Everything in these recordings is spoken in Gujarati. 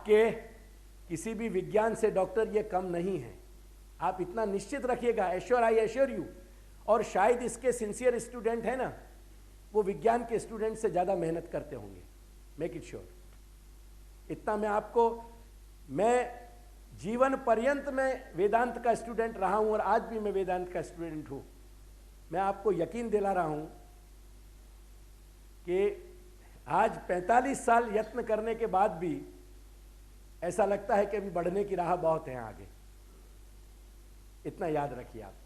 आपके किसी भी विज्ञान से डॉक्टर ये कम नहीं है, आप इतना निश्चित रखिएगा, एश्योर आई एश्योर यू। और शायद इसके सिंसियर स्टूडेंट है ना, वो विज्ञान के स्टूडेंट से ज़्यादा मेहनत करते होंगे, मेक इट श्योर। इतना मैं जीवन पर्यंत में वेदांत का स्टूडेंट रहा हूं और आज भी मैं वेदांत का स्टूडेंट हूं। मैं आपको यकीन दिला रहा हूं कि आज 45 साल यत्न करने के बाद भी ऐसा लगता है कि अभी बढ़ने की राह बहुत है आगे। इतना याद रखिए आप।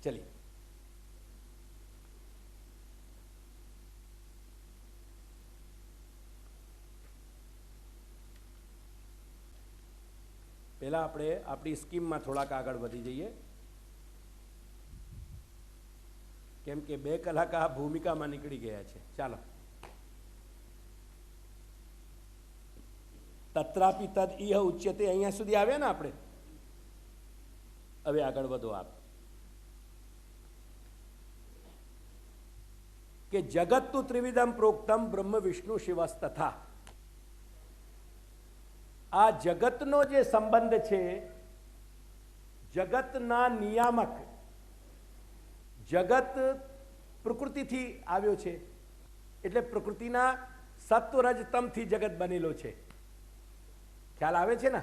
चलिए, पहला આપણે આપણી સ્કીમમાં થોડાક આગળ વધી જઈએ, કેમ કે 2 કલાક આ ભૂમિકામાં નીકળી ગયા છે। ચાલો, તત્રાપી તદ ઇહ ઉચ્યતે, અહીંયા સુધી આવ્યા ને આપણે। હવે આગળ વધો આપ કે જગત્તુ ત્રિવિધમ પ્રોક્તમ બ્રહ્મ વિષ્ણુ શિવસ્તથા। આ જગતનો જે સંબંધ છે, જગતના નિયામક, જગત પ્રકૃતિથી આવ્યો છે, એટલે પ્રકૃતિના સત્વરજતમથી જગત બનેલો છે, ખ્યાલ આવે છે ને?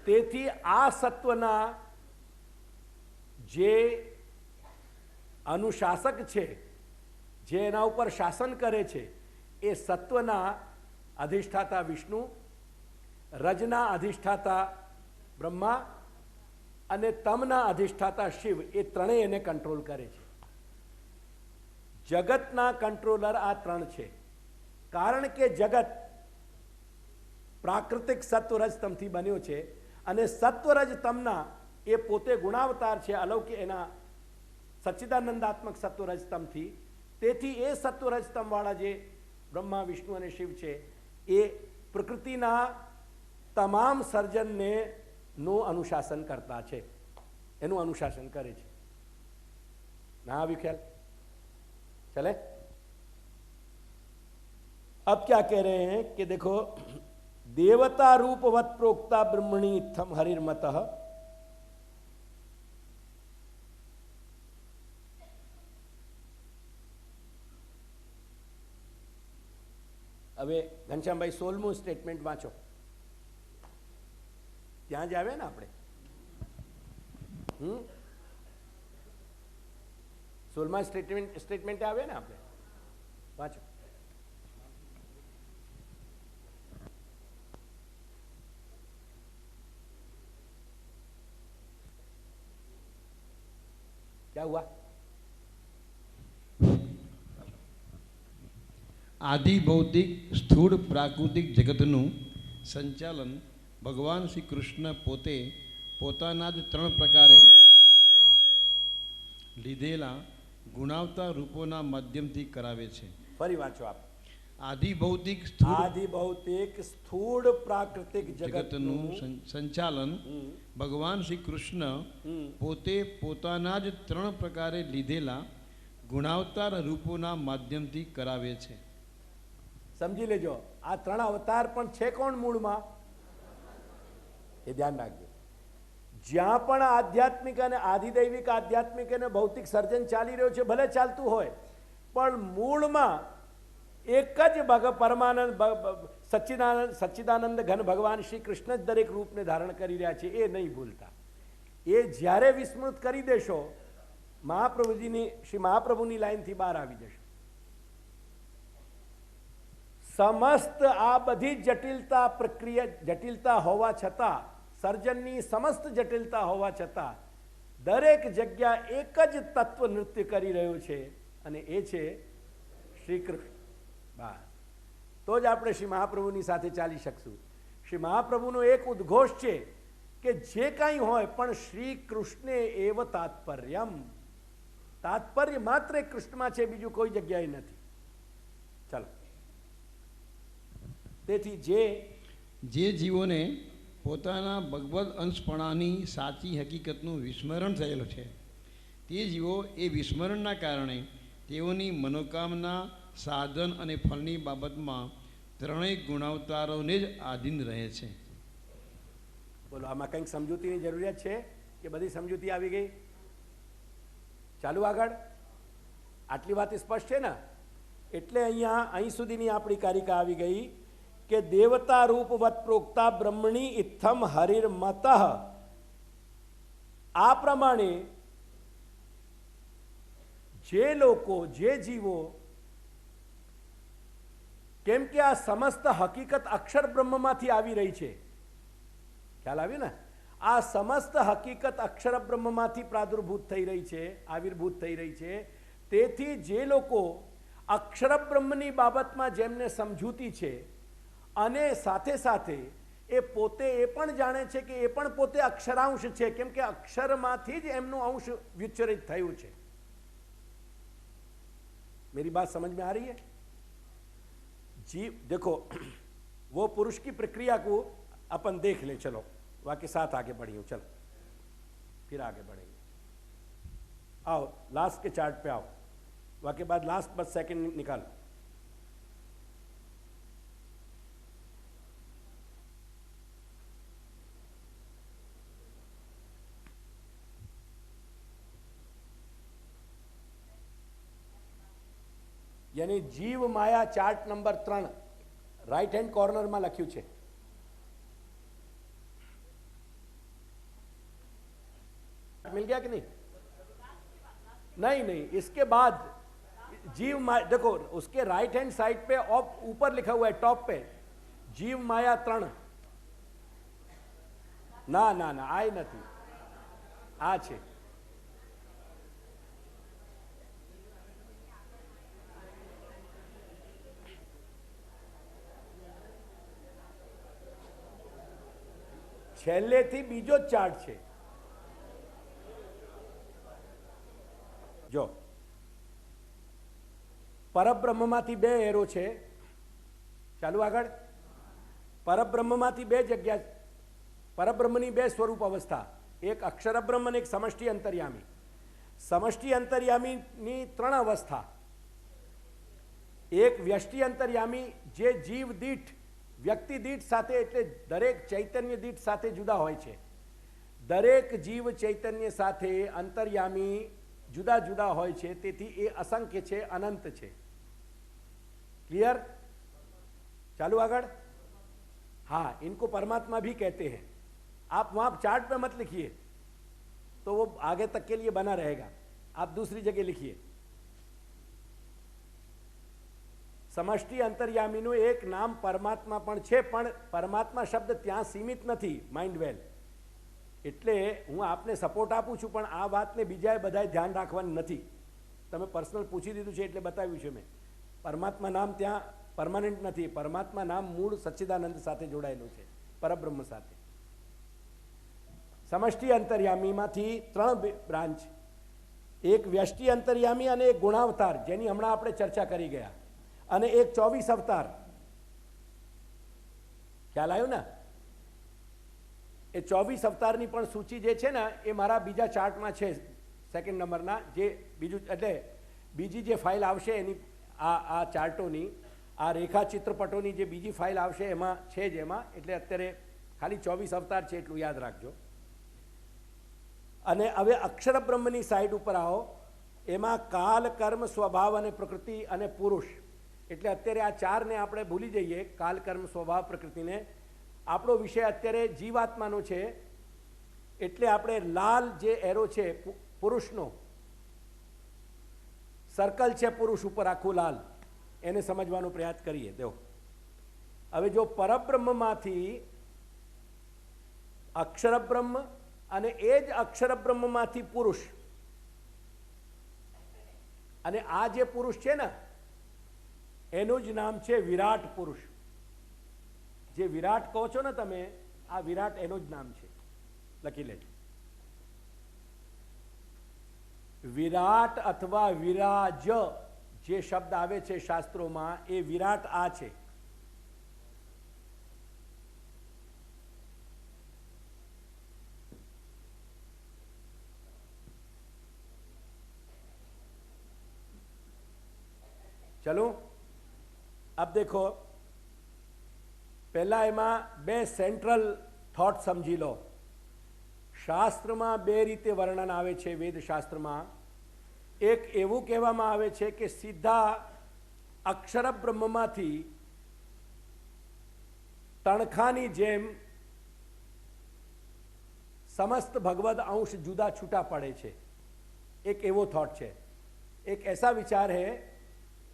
તેથી આ સત્વના જે અનુશાસક છે, જે એના ઉપર શાસન કરે છે, એ સત્વના અધિષ્ઠાતા વિષ્ણુ, રજના અધિષ્ઠાતા બ્રહ્મા અને તમના અધિષ્ઠાતા શિવ, એ ત્રણેય એને કંટ્રોલ કરે છે। જગતના કંટ્રોલર આ ત્રણ છે, કારણ કે જગત પ્રાકૃતિક સત્વરજતમથી બન્યો છે અને સત્વરજતમના એ પોતે ગુણાવતાર છે, અલૌકિક એના સચ્ચિદાનંદાત્મક સત્વરજતમથી। તેથી એ સત્વરજતમવાળા જે બ્રહ્મા વિષ્ણુ અને શિવ છે, એ પ્રકૃતિના તમામ સર્જનને નું अनुशासन करता है, एनु अनुशासन करे छे। ना आवी ख्याल? चले, अब क्या कह रहे हैं कि देखो, देवता रूपवत प्रोक्ता ब्रह्मणि इत्थम हरिर्मतः। હવે ઘનશ્યામભાઈ 16મું સ્ટેટમેન્ટ વાંચો, ત્યાં જ આવે ને આપણે। 16મા સ્ટેટમેન્ટ આવે ને આપણે, વાંચો। क्या हुआ? आदि भौतिक स्थूल प्राकृतिक जगतनु संचालन भगवान श्री कृष्ण पोते पोताना ज 3 प्रकारे लीधेला गुणावता रूपोना माध्यमथी करावे छे। फरी वांचो आप। आदि भौतिक स्थूल प्राकृतिक जगतनु संचालन भगवान श्री कृष्ण पोते पोताना ज 3 प्रकारे लीधेला गुणावतार रूपोना माध्यमथी करावे छे। समझी लेजो, आ 3 अवतार पण छे कोण मूळमां? ये ध्यान राखजो। ज्यां पण आध्यात्मिक अने आदिदैविक आध्यात्मिक अने भौतिक सर्जन चाली रह्यो छे, भले चालतुं होय, पण मूळमां एक ज परमानंद सच्चिदानंद घन भगवान श्री कृष्ण ज दरेक रूप ने धारण करी रह्या छे, ए नहीं भूलता। ए ज्यारे विस्मृत करी देशो, महाप्रभुजीनी श्री महाप्रभुनी लाइनथी बहार आवी जशो। समस्त आ बधी जटिलता प्रक्रिया जटिलता होवा छता, सर्जननी समस्त जटिलता होवा छता दरेक जग्या एक ज तत्व नृत्य करी रह्यो छे, अने ए छे श्री कृष्ण। बस तो ज आपणे श्री महाप्रभुनी साथे चाली शकशुं। श्री महाप्रभुनो एक उद्घोष छे कि जे कांई होय पण श्री कृष्णे एव तात्पर्यम। तात्पर्य मात्र कृष्णमां छे, बीजुं कोई जग्याए नथी। चलो, તેથી જે જીવોને પોતાના ભગવદ અંશપણાની સાચી હકીકતનું વિસ્મરણ થયેલું છે, તે જીવો એ વિસ્મરણના કારણે તેઓની મનોકામના સાધન અને ફળની બાબતમાં ત્રણેય ગુણાવતારોને જ આધીન રહે છે. બોલો, આમાં કંઈક સમજૂતીની જરૂરિયાત છે કે બધી સમજૂતી આવી ગઈ? ચાલુ આગળ. આટલી વાત સ્પષ્ટ છે ને? એટલે અહીં સુધીની આપણી કારિકા આવી ગઈ કે દેવતા રૂપવત પ્રોક્તા બ્રહ્મણી ઇત્થમ હરિર્મતઃ. આ પ્રમાણે જે લોકો, જે જીવો, કેમ કે આ સમસ્ત હકીકત અક્ષર બ્રહ્મમાંથી આવી રહી છે. ખ્યાલ આવ્યો ને? આ સમસ્ત હકીકત અક્ષર બ્રહ્મમાંથી પ્રાદુર્ભૂત થઈ રહી છે, આવિર્ભૂત થઈ રહી છે. તેથી જે લોકો અક્ષર બ્રહ્મની બાબતમાં જેમને સમજૂતી છે અને સાથે સાથે એ પોતે એ પણ જાણે છે કે એ પણ પોતે અક્ષરાંશ છે, કેમ કે અક્ષરમાંથી જ એમનું અંશ વ્યુચ્ચરિત થયું છે. मेरी बात समझ में आ रही है? जीव देखो, वो पुरुष की प्रक्रिया को अपन देख ले. चलो वाक्य साथ आगे बढ़ी हूं. चलो फिर आगे बढ़ेंगे. आओ लास्ट के चार्ट पे आओ. वाक्य बाद लास्ट बस सेकंड निकालो. यानी जीव माया chart number 3 right hand corner में लख्यू है. मिल गया कि नहीं? नहीं, इसके बाद जीव माया, देखो उसके राइट हैंड साइड पे ऊपर लिखा हुआ है टॉप पे जीव माया 3. ना ना ना आए नहीं, आ छे. છેલ્લેથી બીજો જ ચાર્ટ છે. જો પરબ્રહ્મમાંથી 2 એરો છે. ચાલુ આગળ. પરબ્રહ્મમાંથી 2 જગ્યા, પરબ્રહ્મની 2 સ્વરૂપ અવસ્થા, એક અક્ષર બ્રહ્મ અને એક સમષ્ટિ અંતર્યામી. સમષ્ટિ અંતર્યામીની 3 અવસ્થા. એક વ્યષ્ટિ અંતર્યામી જે જીવ દીઠ, વ્યક્તિ દીઠ સાથે, એટલે દરેક ચૈતન્ય દીઠ સાથે જુદા હોય છે. દરેક જીવ ચૈતન્ય સાથે અંતર્યામી જુદા જુદા હોય છે. તેથી એ અસંખ્ય છે, અનંત છે. क्लियर? चालू आगड़. हाँ, इनको परमात्मा भी कहते हैं. आप वहां चार्ट पे मत लिखिए तो वो आगे तक के लिए बना रहेगा. आप दूसरी जगह लिखिए. समष्टि अंतर्यामीનું એક નામ પરમાત્મા પણ છે, પણ પરમાત્મા શબ્દ ત્યાં સીમિત નથી. માઇન્ડ વેલ. એટલે હું આપને સપોર્ટ આપું છું, પણ આ વાતને બીજાએ બધાએ ધ્યાન રાખવાની નથી. તમે પર્સનલ પૂછી દીધું છે એટલે બતાવ્યું છે મેં. પરમાત્મા નામ ત્યાં પરમાનન્ટ નથી. પરમાત્મા નામ મૂળ સચ્ચિદાનંદ સાથે જોડાયેલું છે, પરબ્રહ્મ સાથે. સમષ્ટિ અંતર્યામીમાંથી 3 બ્રાન્ચ, એક વ્યષ્ટિ અંતર્યામી અને એક ગુણાવતાર, જેની હમણાં આપણે ચર્ચા કરી ગયા, અને એક 24 અવતાર. ખ્યાલ આવ્યો ને? એ 24 અવતારની પણ સૂચિ જે છે ને એ મારા બીજા ચાર્ટમાં છે, સેકન્ડ નંબરના. જે બીજું એટલે બીજી જે ફાઇલ આવશે એની આ ચાર્ટોની, આ રેખા ચિત્રપટોની જે બીજી ફાઇલ આવશે એમાં છે જ એમાં. એટલે અત્યારે ખાલી 24 અવતાર છે એટલું યાદ રાખજો. અને હવે અક્ષર બ્રહ્મની સાઈડ ઉપર આવો. એમાં કાલ, કર્મ, સ્વભાવ અને પ્રકૃતિ અને પુરુષ. એટલે અત્યારે આ 4ને આપણે ભૂલી જઈએ, કાલ, કર્મ, સ્વભાવ, પ્રકૃતિને. આપણો વિષય અત્યારે જીવાત્માનો છે. એટલે આપણે લાલ જે એરો છે પુરુષનો, સર્કલ છે પુરુષ ઉપર આખું લાલ, એને સમજવાનો પ્રયાસ કરીએ. દેવો, હવે જો પરબ્રહ્મમાંથી અક્ષર બ્રહ્મ અને એ જ અક્ષર બ્રહ્મમાંથી પુરુષ, અને આ જે પુરુષ છે ને એનું જ નામ છે વિરાટ પુરુષ. જે વિરાટ કહો છો ને તમે, આ વિરાટ એનું જ નામ છે. લખી લેજો. વિરાટ અથવા વિરાજ જે શબ્દ આવે છે શાસ્ત્રોમાં, એ વિરાટ આ છે. चलो अब देखो, પહેલા એમાં બે સેન્ટ્રલ થોટ સમજી લો. શાસ્ત્રમાં બે રીતે વર્ણન આવે છે. વેદશાસ્ત્રમાં એક એવું કહેવામાં આવે છે કે સીધા અક્ષર બ્રહ્મમાંથી તણખાની જેમ समस्त भगवद अंश जुदा छूटा पड़े छे. एक एवो थॉट है. एक ऐसा विचार है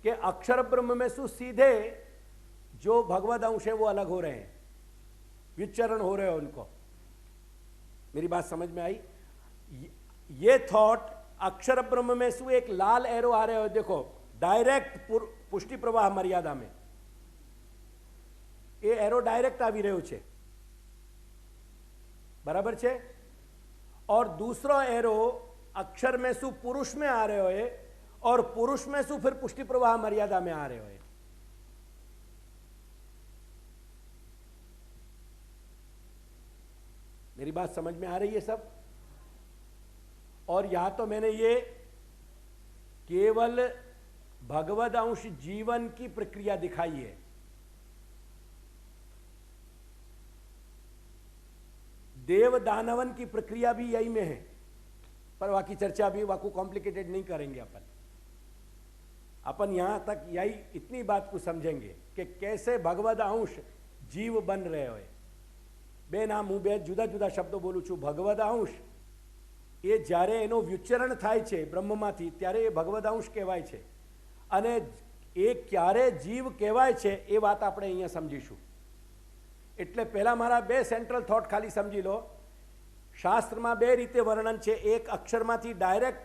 कि अक्षर ब्रह्म में सु सीधे जो भगवद अंश है वो अलग हो रहे हैं, विचरण हो रहे हैं उनको. मेरी बात समझ में आई? ये थॉट अक्षर ब्रह्म में सु एक लाल एरो आ रहे हो, देखो डायरेक्ट पुष्टि प्रवाह मर्यादा में ये एरो डायरेक्ट આવી રહ્યો છે, बराबर છે. और दूसरा एरो अक्षर में सु पुरुष में आ रहे हो और पुरुष में सु फिर पुष्टि प्रवाह मर्यादा में आ रहे हो. मेरी बात समझ में आ रही है सब? और यहां तो मैंने ये केवल भगवद अंश जीवन की प्रक्रिया दिखाई है. देव दानवन की प्रक्रिया भी यही में है, पर बाकी चर्चा भी वाकू कॉम्प्लिकेटेड नहीं करेंगे. अपन यहां तक यही इतनी बात को समझेंगे कि कैसे भगवद अंश जीव बन रहे हो. बे नाम हूँ बे जुदा जुदा शब्दों बोलू छू. भगवद अंश ये જ્યારે એનો વ્યુચ્ચરણ થાય છે બ્રહ્મમાંથી ત્યારે એ ભગવદ અંશ કહેવાય છે, અને એ ક્યારે જીવ કહેવાય છે એ વાત આપણે અહીંયા સમજીશું. એટલે પહેલા મારા બે સેન્ટ્રલ થોટ ખાલી સમજી લો. શાસ્ત્રમાં બે રીતે વર્ણન છે. એક અક્ષરમાંથી ડાયરેક્ટ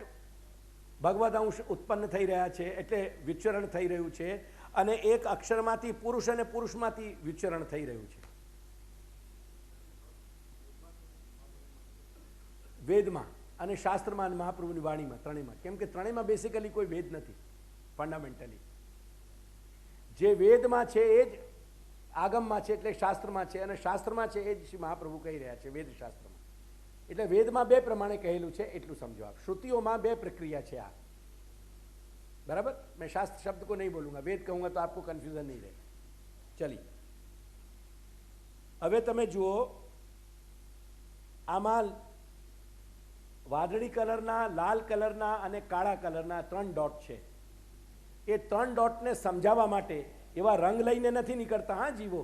ભગવદ અંશ ઉત્પન્ન થઈ રહ્યા છે એટલે વિચરણ થઈ રહ્યું છે, અને એક અક્ષરમાંથી પુરુષ અને પુરુષમાંથી વિચરણ થઈ રહ્યું છે. વેદમાં અને શાસ્ત્રમાં અને મહાપ્રભુની વાણીમાં ત્રણેયમાં. કેમ કે ત્રણેયમાં બેસિકલી કોઈ ભેદ નથી. ફંડામેન્ટલી જે વેદમાં છે એ જ આગમમાં છે, એટલે શાસ્ત્રમાં છે, અને શાસ્ત્રમાં છે એ જ શ્રી મહાપ્રભુ કહી રહ્યા છે વેદશાસ્ત્રમાં. એટલે વેદમાં બે પ્રમાણે કહેલું છે એટલું સમજો આપ. શ્રુતિઓમાં બે પ્રક્રિયા છે આ, बराबर. मैं शास्त्र शब्द को नहीं बोलूंगा, वेद कहूंगा तो आपको कंफ्यूजन नहीं रहे. चलिए હવે તમે જુઓ, આમાં વાદળી કલરના, લાલ કલરના અને કાળા કલરના ત્રણ ડોટ છે. એ ત્રણ ડોટને સમજાવવા માટે એવા રંગ લઈને નથી નીકળતા હા જીવો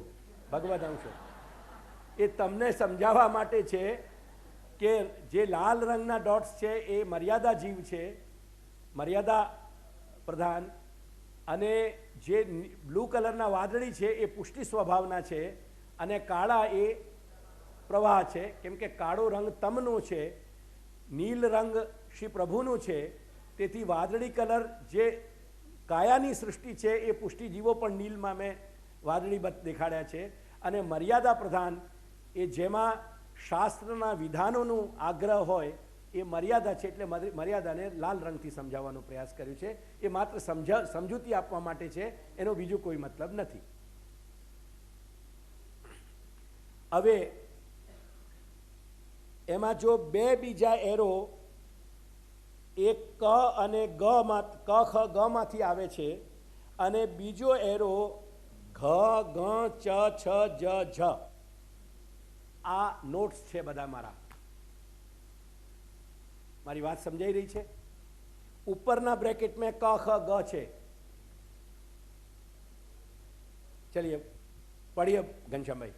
ભગવદ અંશો. એ તમને સમજાવવા માટે છે કે જે લાલ રંગના ડોટ્સ છે એ મર્યાદા જીવ છે, મર્યાદા પ્રધાન, અને જે બ્લુ કલરના વાદળી છે એ પુષ્ટિ સ્વભાવના છે, અને કાળા એ પ્રવાહ છે. કેમ કે કાળો રંગ તમનો છે, નીલ રંગ શ્રી પ્રભુનું છે. તેથી વાદળી કલર જે કાયાની સૃષ્ટિ છે એ પુષ્ટિ જીવો પણ નીલમાં મેં વાદળી દેખાડ્યા છે. અને મર્યાદા પ્રધાન એ જેમાં શાસ્ત્રના વિધાનોનું આગ્રહ હોય એ મર્યાદા છે, એટલે મર્યાદાને લાલ રંગથી સમજાવવાનો પ્રયાસ કર્યો છે. એ માત્ર સમજૂતી આપવા માટે છે, એનો બીજો કોઈ મતલબ નથી. હવે એમાં જો બે બીજા એરો એક ક અને ગ માં, ક ખ ગ માંથી આવે છે, અને બીજો એરો ઘ ગ ચ છ જ ઝ. આ નોટ્સ છે બધા મારી વાત સમજાઈ રહી છે? ઉપરના બ્રેકેટ में क ख ग છે. चलिए पढ़िए घनश्याम भाई.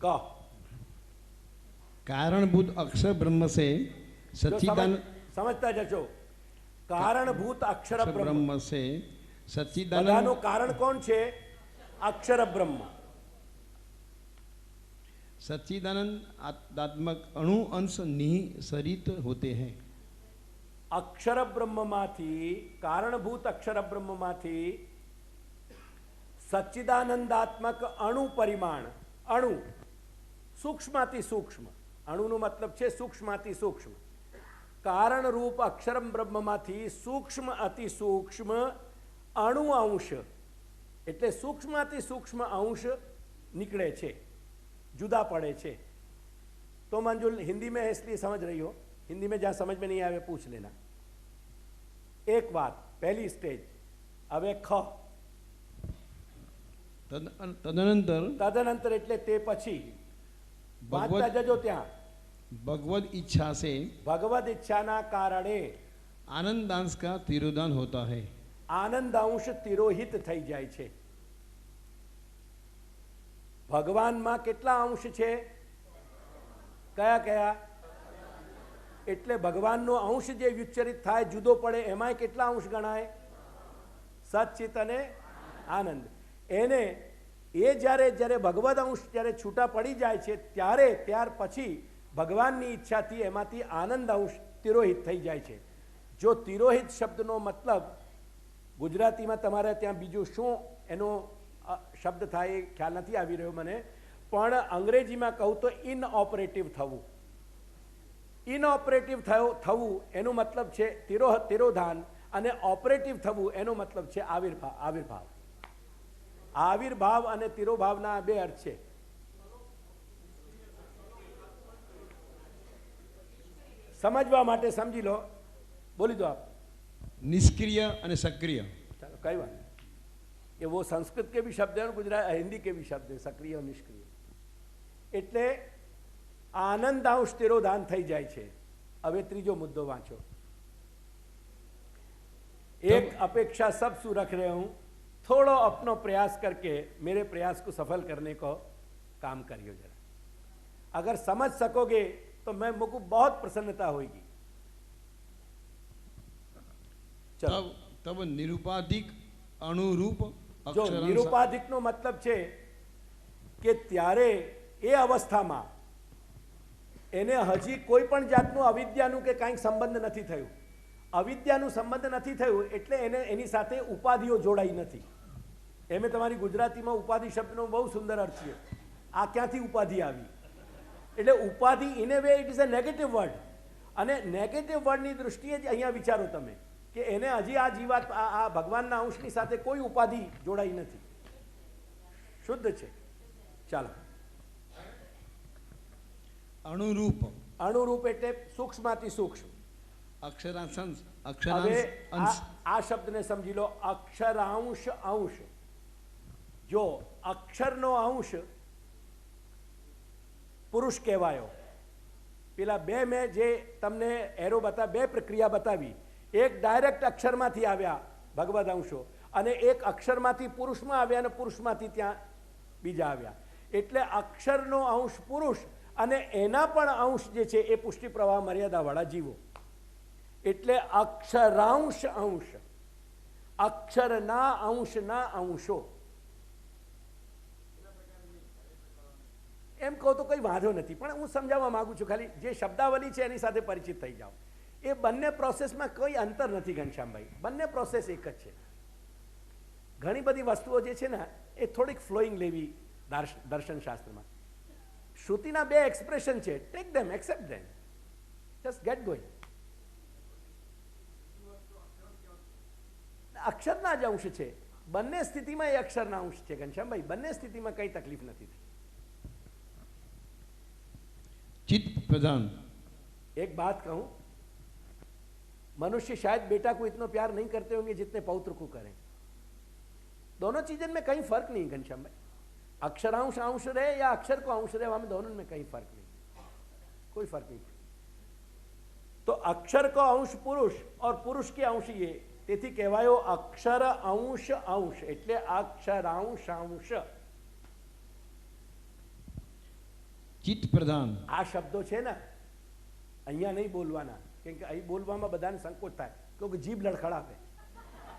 क कारणभूत अक्षर ब्रह्म से सच्चिदानंद, समझता जचो. कारणभूत अक्षर ब्रह्म ब्रह्म से બધાનું सच्चिदानंद કારણ કોણ છે? અક્ષર બ્રહ્મ. सच्चिदानंद आत्मात्मक अणु अंश निहित होते हैं. અક્ષર બ્રહ્મમાંથી, કારણભૂત અક્ષર બ્રહ્મમાંથી સચ્ચિદાનંદાત્મક અણુ પરિમાણ, અણુ સૂક્ષ્માતિ સૂક્ષ્મ, અણુનો મતલબ છે સૂક્ષ્માતિ સૂક્ષ્મ. કારણ રૂપ અક્ષર બ્રહ્મમાંથી સૂક્ષ્મ અતિ સૂક્ષ્મ અણુ અંશ, એટલે સૂક્ષ્માતિ સૂક્ષ્મ અંશ निकले छे, जुदा पड़े छे. तो मंजुल हिंदी में है इसलिए समझ रही हो, हिंदी में जहाँ समझ में नहीं आवे पूछ लेना. एक बात, पहली स्टेज. अब ख તદનંતર તદનંતર એટલે તે પછી વાંચતા ભગવદ જજો ત્યાં भगवद इच्छा से ભગવદ ઈચ્છાના કારણે आनंदांश का तिरोधान होता है। આનંદ અંશ તિરોહિત થઈ જાય છે। ભગવાનમાં કેટલા અંશ છે? કયા કયા? એટલે ભગવાનનો અંશ જે વિચરિત થાય જુદો પડે એમાંય કેટલા અંશ ગણાય? સચ્ચિત અને આનંદ। એને એ જ્યારે ભગવદ અંશ જ્યારે છૂટા પડી જાય છે ત્યાર પછી ભગવાનની ઈચ્છાથી એમાંથી આનંદ અંશ તિરોહિત થઈ જાય છે। જો તિરોહિત શબ્દનો મતલબ ગુજરાતીમાં તમારે ત્યાં બીજું શું એનો શબ્દ થાય એ ખ્યાલ નથી આવી રહ્યો મને, પણ અંગ્રેજીમાં કહું તો ઇનઓપરેટિવ થવું। ઇનઓપરેટિવ થવું એનો મતલબ છે તિરોધાન, અને ઓપરેટિવ થવું એનો મતલબ છે આવિર્ભાવ। આવિર્ભાવ અને તિરોભાવના બે અર્થ છે। समझवा माटे समझी लो, बोली दो आप। निष्क्रिय और सक्रिय। चलो कई बात, ये वो संस्कृत के भी शब्द है और गुजरात हिंदी के भी शब्द है, सक्रिय और निष्क्रिय। એટલે આનંદાંશ તિરોધાન થઈ જાય છે। હવે ત્રીજો મુદ્દો વાંચો। एक अपेक्षा सब सु रख रहे हूं, थोड़ो अपनो प्रयास करके मेरे प्रयास को सफल करने को काम करियो जरा। अगर समझ सकोगे तो मैं मुझको बहुत प्रसन्नता होगी। तब निरुपाधिक अनुरूप जो निरुपाधिक नो मतलब छे के त्यारे ए अवस्था में एने हजी कोई पण जातनु अविद्यानु के कांई संबंध नथी थयो। अविद्यानु संबंध नथी थयो एटले एने एनी साथे उपाधिओ जोड़ाई नथी। एमे तमारी गुजराती में उपाधि शब्दनो बहु सुंदर अर्थ छे। आ क्यांथी उपाधि आवी? એટલે ઉપાધિ in A way it is a negative word, અને નેગેટિવ વર્ડની દૃષ્ટિએ જ અહીંયા વિચારો તમે કે એને હજી આ જીવાત આ ભગવાનના અંશની સાથે કોઈ ઉપાધિ જોડાઈ નથી, શુદ્ધ છે। ચાલો, અણુરૂપ। અણુરૂપ એટલે સૂક્ષ્મથી સૂક્ષ્મ। અક્ષરાંશ હવે આ શબ્દને સમજી લો, અક્ષરાંશ અંશ। જો અક્ષરનો અંશ पुरुष कहवायो, पेला बे में जे तमने एरो बता बे प्रक्रिया बतावी, एक डायरेक्ट अक्षर में थी आव्या भगवद अंशो, अने एक अक्षर में थी पुरुष में आव्या ने पुरुष में थी त्या बीजा आव्या। एटले अक्षर नो अंश पुरुष अने एना पण अंश जे छे ए पुष्टि प्रवाह मर्यादा वाला जीवो। एटले अक्षरांश अंश, अक्षर ना अंश ना अंशो। एम कहो तो कोई वांधो नहीं, पण हूँ समझावा मागू छूँ, खाली जे शब्दावली है एनी साथे परिचित थई जाओ। ए बंने प्रोसेस में कोई अंतर नहीं घनश्याम भाई, बंने प्रोसेस एक ज छे। घणी बधी वस्तुओं जे छे ने ए थोड़ीक फ्लोइंग लेवी दर्शन शास्त्र में। श्रुतिना बे एक्सप्रेशन छे, take them, accept them, just get going. अक्षरना ज अंश छे, बंने स्थिति में ए अक्षरना अंश छे घनश्याम भाई, बंने स्थिति में कई तकलीफ नहीं थी। चित्त प्रधान। एक बात कहूं, मनुष्य शायद बेटा को इतना प्यार नहीं करते होंगे जितने पौत्र को करें। दोनों चीजों में कहीं फर्क नहीं घनश्याम भाई, अक्षरांश अंश रहे या अक्षर को अंश रहे, हमें दोनों में कहीं फर्क नहीं, कोई फर्क नहीं। तो अक्षर को अंश पुरुष और पुरुष के अंश ये, तेथी कहेवायो अक्षर अंश अंश, एटले अक्षरांश अंश। चित्त प्रधान आ शब्दों है ना अहिया नहीं बोलवाना, क्योंकि अहीं बोलवामां बधाने संकोच थाय, क्योंकि जीभ लड़खड़ावे।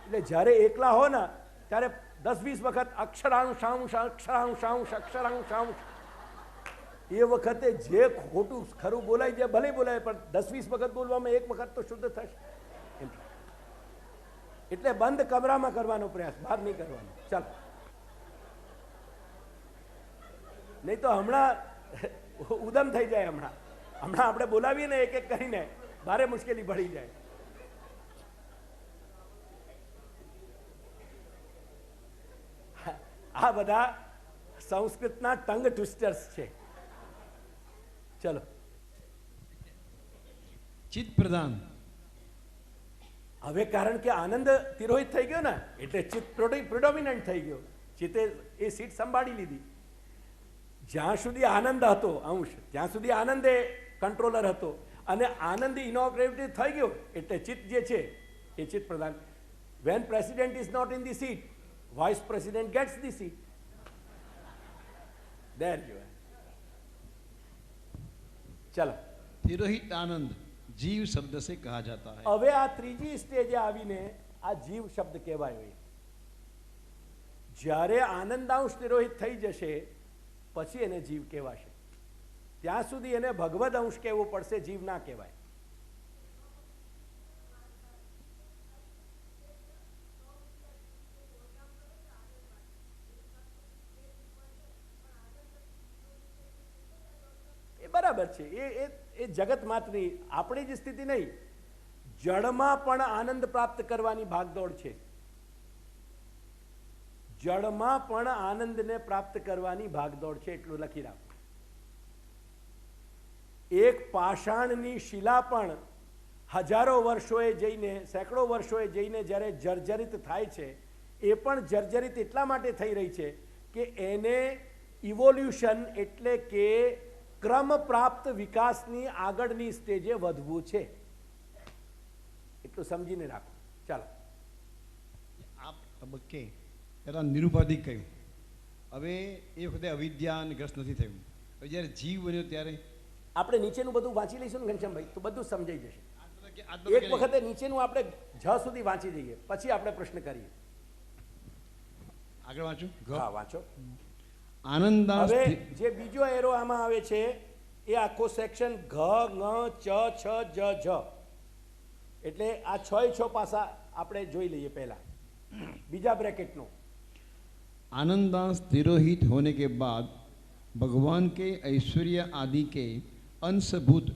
એટલે જ્યારે એકલા હો ને ત્યારે 10-20 વખત અક્ષરાંશ અંશ અક્ષરાંશ અંશ અક્ષરાંશ અંશ, એ વખતે જે ખોટું ખરું બોલાય જે ભલે બોલાય, પણ 10-20 વખત બોલવામાં એક વખત તો શુદ્ધ થશે। એટલે બંધ કમરામાં કરવાનો પ્રયાસ, બહાર નહીં કરવાનો। ચાલો, નહીં તો હમણાં ઉદમ થઈ જાય। હમણાં આપણે બોલાવીએ ને એક એક કરીને ભારે મુશ્કેલી પડી જાય। આ બધા સંસ્કૃતના ટંગ ટ્વિસ્ટર્સ છે। ચલો, चित्त प्रधान। હવે કારણ કે આનંદ તિરોહિત થઈ ગયો ને એટલે ચિત્ત પ્રિડોમિનન્ટ થઈ ગયો, ચિત્તે એ સીટ સંભાળી લીધી. જ્યાં સુધી આનંદ હતો અંશ, ત્યાં સુધી આનંદ એ કંટ્રોલર હતો, અને આનંદ ઇનોગ્રેટેડ થઈ ગયો એટલે ચિત્ત જે છે એ ચિત્ત પ્રધાન. When president is not in the seat, vice president gets the seat. देर जो है. चलो, तिरोहित आनंद जीव शब्द से कहा जाता है. હવે આ ત્રીજી સ્ટેજે આવીને આ જીવ શબ્દ કહેવાય. જ્યારે આનંદાંશ તિરોહિત થઈ જશે પછી એને જીવ કહેવાશે. ત્યાં સુધી એને ભગવદ અંશ કહેવું પડશે, જીવ ના કહેવાય. બરાબર છે, એ જગત માત્રની આપણી જ સ્થિતિ નહીં. જળમાં પણ આનંદ પ્રાપ્ત કરવાની ભાગદોડ છે. જળમાં પણ આનંદને પ્રાપ્ત કરવાની ભાગદોડ છે, એટલું લખી રાખો. એક પાષાણની શિલા પણ હજારો વર્ષોએ જઈને, સેંકડો વર્ષોએ જઈને જ્યારે જર્જરિત થાય છે, એ પણ જર્જરિત એટલા માટે થઈ રહી છે કે એને ઇવોલ્યુશન એટલે કે ક્રમ પ્રાપ્ત વિકાસની આગળની સ્ટેજે વધવું છે. એટલું સમજીને રાખો. ચાલો, આ તબક્કે પહેલાં નિરુપાધિક કહ્યું. હવે એ વખતે અવિદ્યા અને ગ્રસ્ત નથી થયું. હવે જ્યારે જીવ બન્યો ત્યારે આપણે નીચેનું બધું વાંચી લઈશું ને ઘનશ્યામભાઈ, તો બધું સમજાઈ જશે. આ એક વખતે નીચેનું આપણે જ સુધી વાંચી જઈએ, પછી આપણે પ્રશ્ન કરીએ. આગળ વાંચું. હા, વાંચો. આનંદાંશ હવે જે બીજો એરો આમાં આવે છે એ આખો સેક્શન ઘ ङ ચ છ જ જ, એટલે આ 6 પાસા આપણે જોઈ લઈએ. પહેલા બીજા બ્રેકેટનો आनंदांश तिरोहित होने के बाद भगवान के ऐश्वर्य आदि के अंशभूत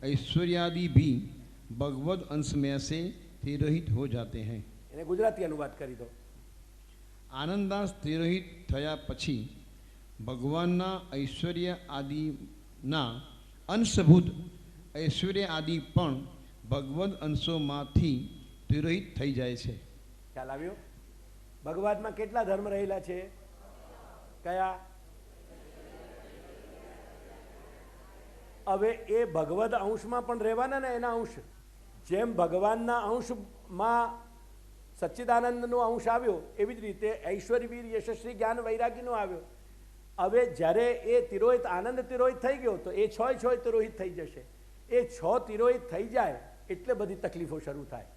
ऐश्वर्यादि भी भगवद अंश में से तिरोहित हो जाते हैं. એને ગુજરાતી અનુવાદ કરી દો. આનંદાંશ तिरोहित થયા પછી ભગવાનના ઐશ્વર્ય આદિના અંશભૂત ઐશ્વર્ય આદિ પણ ભગવદ અંશોમાંથી તિરોહિત થઈ જાય છે. ખ્યાલ આવ્યો? ભગવાનમાં કેટલા ધર્મ રહેલા છે? કયા? હવે એ ભગવદ અંશમાં પણ રહેવાના ને એના અંશ. જેમ ભગવાનના અંશમાં સચ્ચિદાનંદનો અંશ આવ્યો, એવી જ રીતે ઐશ્વર્ય વીર યશસ્વી જ્ઞાન વૈરાગીનો આવ્યો. હવે જ્યારે એ તિરોહિત આનંદ તિરોહિત થઈ ગયો તો એ 6 તિરોહિત થઈ જશે. એ 6 તિરોહિત થઈ જાય એટલે બધી તકલીફો શરૂ થાય.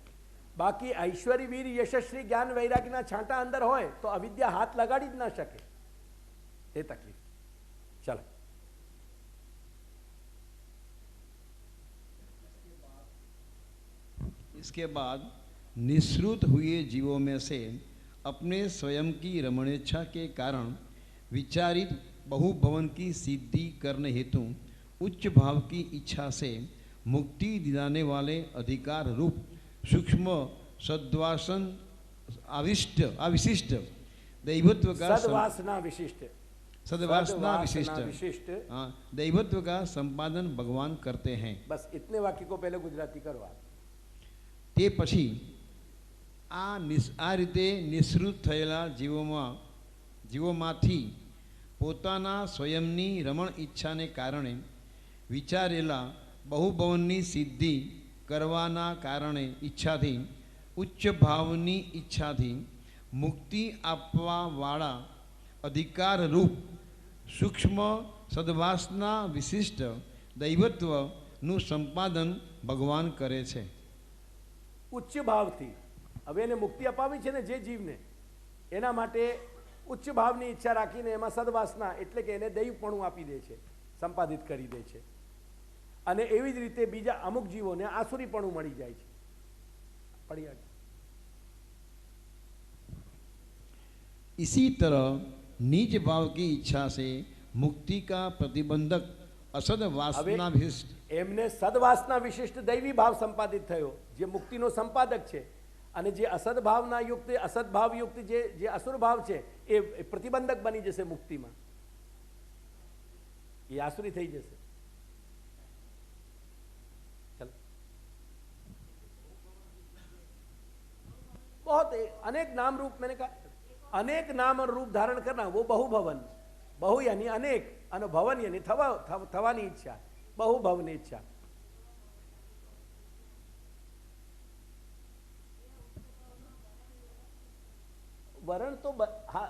બાકી ઐશ્વર્ય વીર યશસ્વી જ્ઞાન વૈરાગીના છાંટા અંદર હોય તો અવિદ્યા હાથ લગાડી જ ના શકે. એ તકલીફ. ચલો, इसके बाद निःसृत हुए जीवों में से अपने स्वयं की रमणेच्छा के कारण विचारित बहुभवन की सिद्धि करने हेतु उच्च भाव की इच्छा से मुक्ति दिलाने वाले अधिकार रूप सूक्ष्म सद्वासन अविशिष्ट दैवत्व का सद्वासना विशिष्ट विशिष्ट हाँ, दैवत्व का संपादन भगवान करते हैं. बस इतने वाक्य को पहले गुजराती करो आप. તે પછી આ રીતે નિઃસૃત થયેલા જીવોમાંથી પોતાના સ્વયંની રમણ ઈચ્છાને કારણે વિચારેલા બહુભવનની સિદ્ધિ કરવાના કારણે ઈચ્છાથી ઉચ્ચ ભાવની ઈચ્છાથી મુક્તિ આપવાવાળા અધિકારરૂપ સૂક્ષ્મ સદ્વાસના વિશિષ્ટ દૈવત્વનું સંપાદન ભગવાન કરે છે. ઉચ્ચ ભાવથી હવે એને મુક્તિ અપાવી છે ને જે જીવને, એના માટે ઉચ્ચ ભાવની ઈચ્છા રાખીને એમાં સદવાસના એટલે કે એને દૈવપણું આપી દે છે, સંપાદિત કરી દે છે. અને એવી જ રીતે બીજા અમુક જીવોને આસુરીપણું મળી જાય છે. પડી આગળ. इसी तरह निज भाव की इच्छा से मुक्ति का प्रतिबंधक असद वासना विशिष्ट એમને સદવાસના વિશિષ્ટ દૈવી ભાવ સંપાદિત થયો, જે મુક્તિનો સંપાદક છે. અને જે અસદભાવના યુક્ત અસદભાવ યુક્ત જે અસુર ભાવ છે એ પ્રતિબંધક બની જશે મુક્તિમાં. એ આસુરી થઈ જશે. चलो, बहुत अनेक नाम रूप मैंने कहा अनेक नाम और रूप धारण करना, वो बहुभवन। बहु यानी अनेक, અને ભવન यानी થવાની ઈચ્છા, बहुभवनी इच्छा। वर्ण तो हाँ,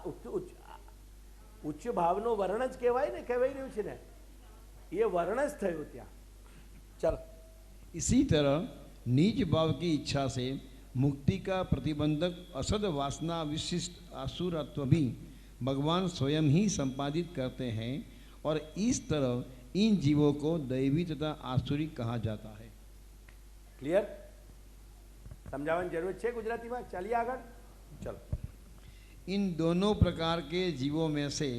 उच्च भावनो वर्ण ज कहेवाय ने, कहेवाय રહ્યું છે ને, ये वर्ण ज થયો ત્યાં। चल, इसी तरह नीच भाव की इच्छा से मुक्ति का प्रतिबंधक असद वासना विशिष्ट आसुरत्व भी भगवान स्वयं ही संपादित करते हैं और इस तरह इन जीवों को दैवी तथा आसुरी कहा जाता है। क्लियर? समझावવાની જરૂર છે ગુજરાતીમાં? ચાલીએ આગળ, चलो। इन दोनों प्रकार के जीवों में से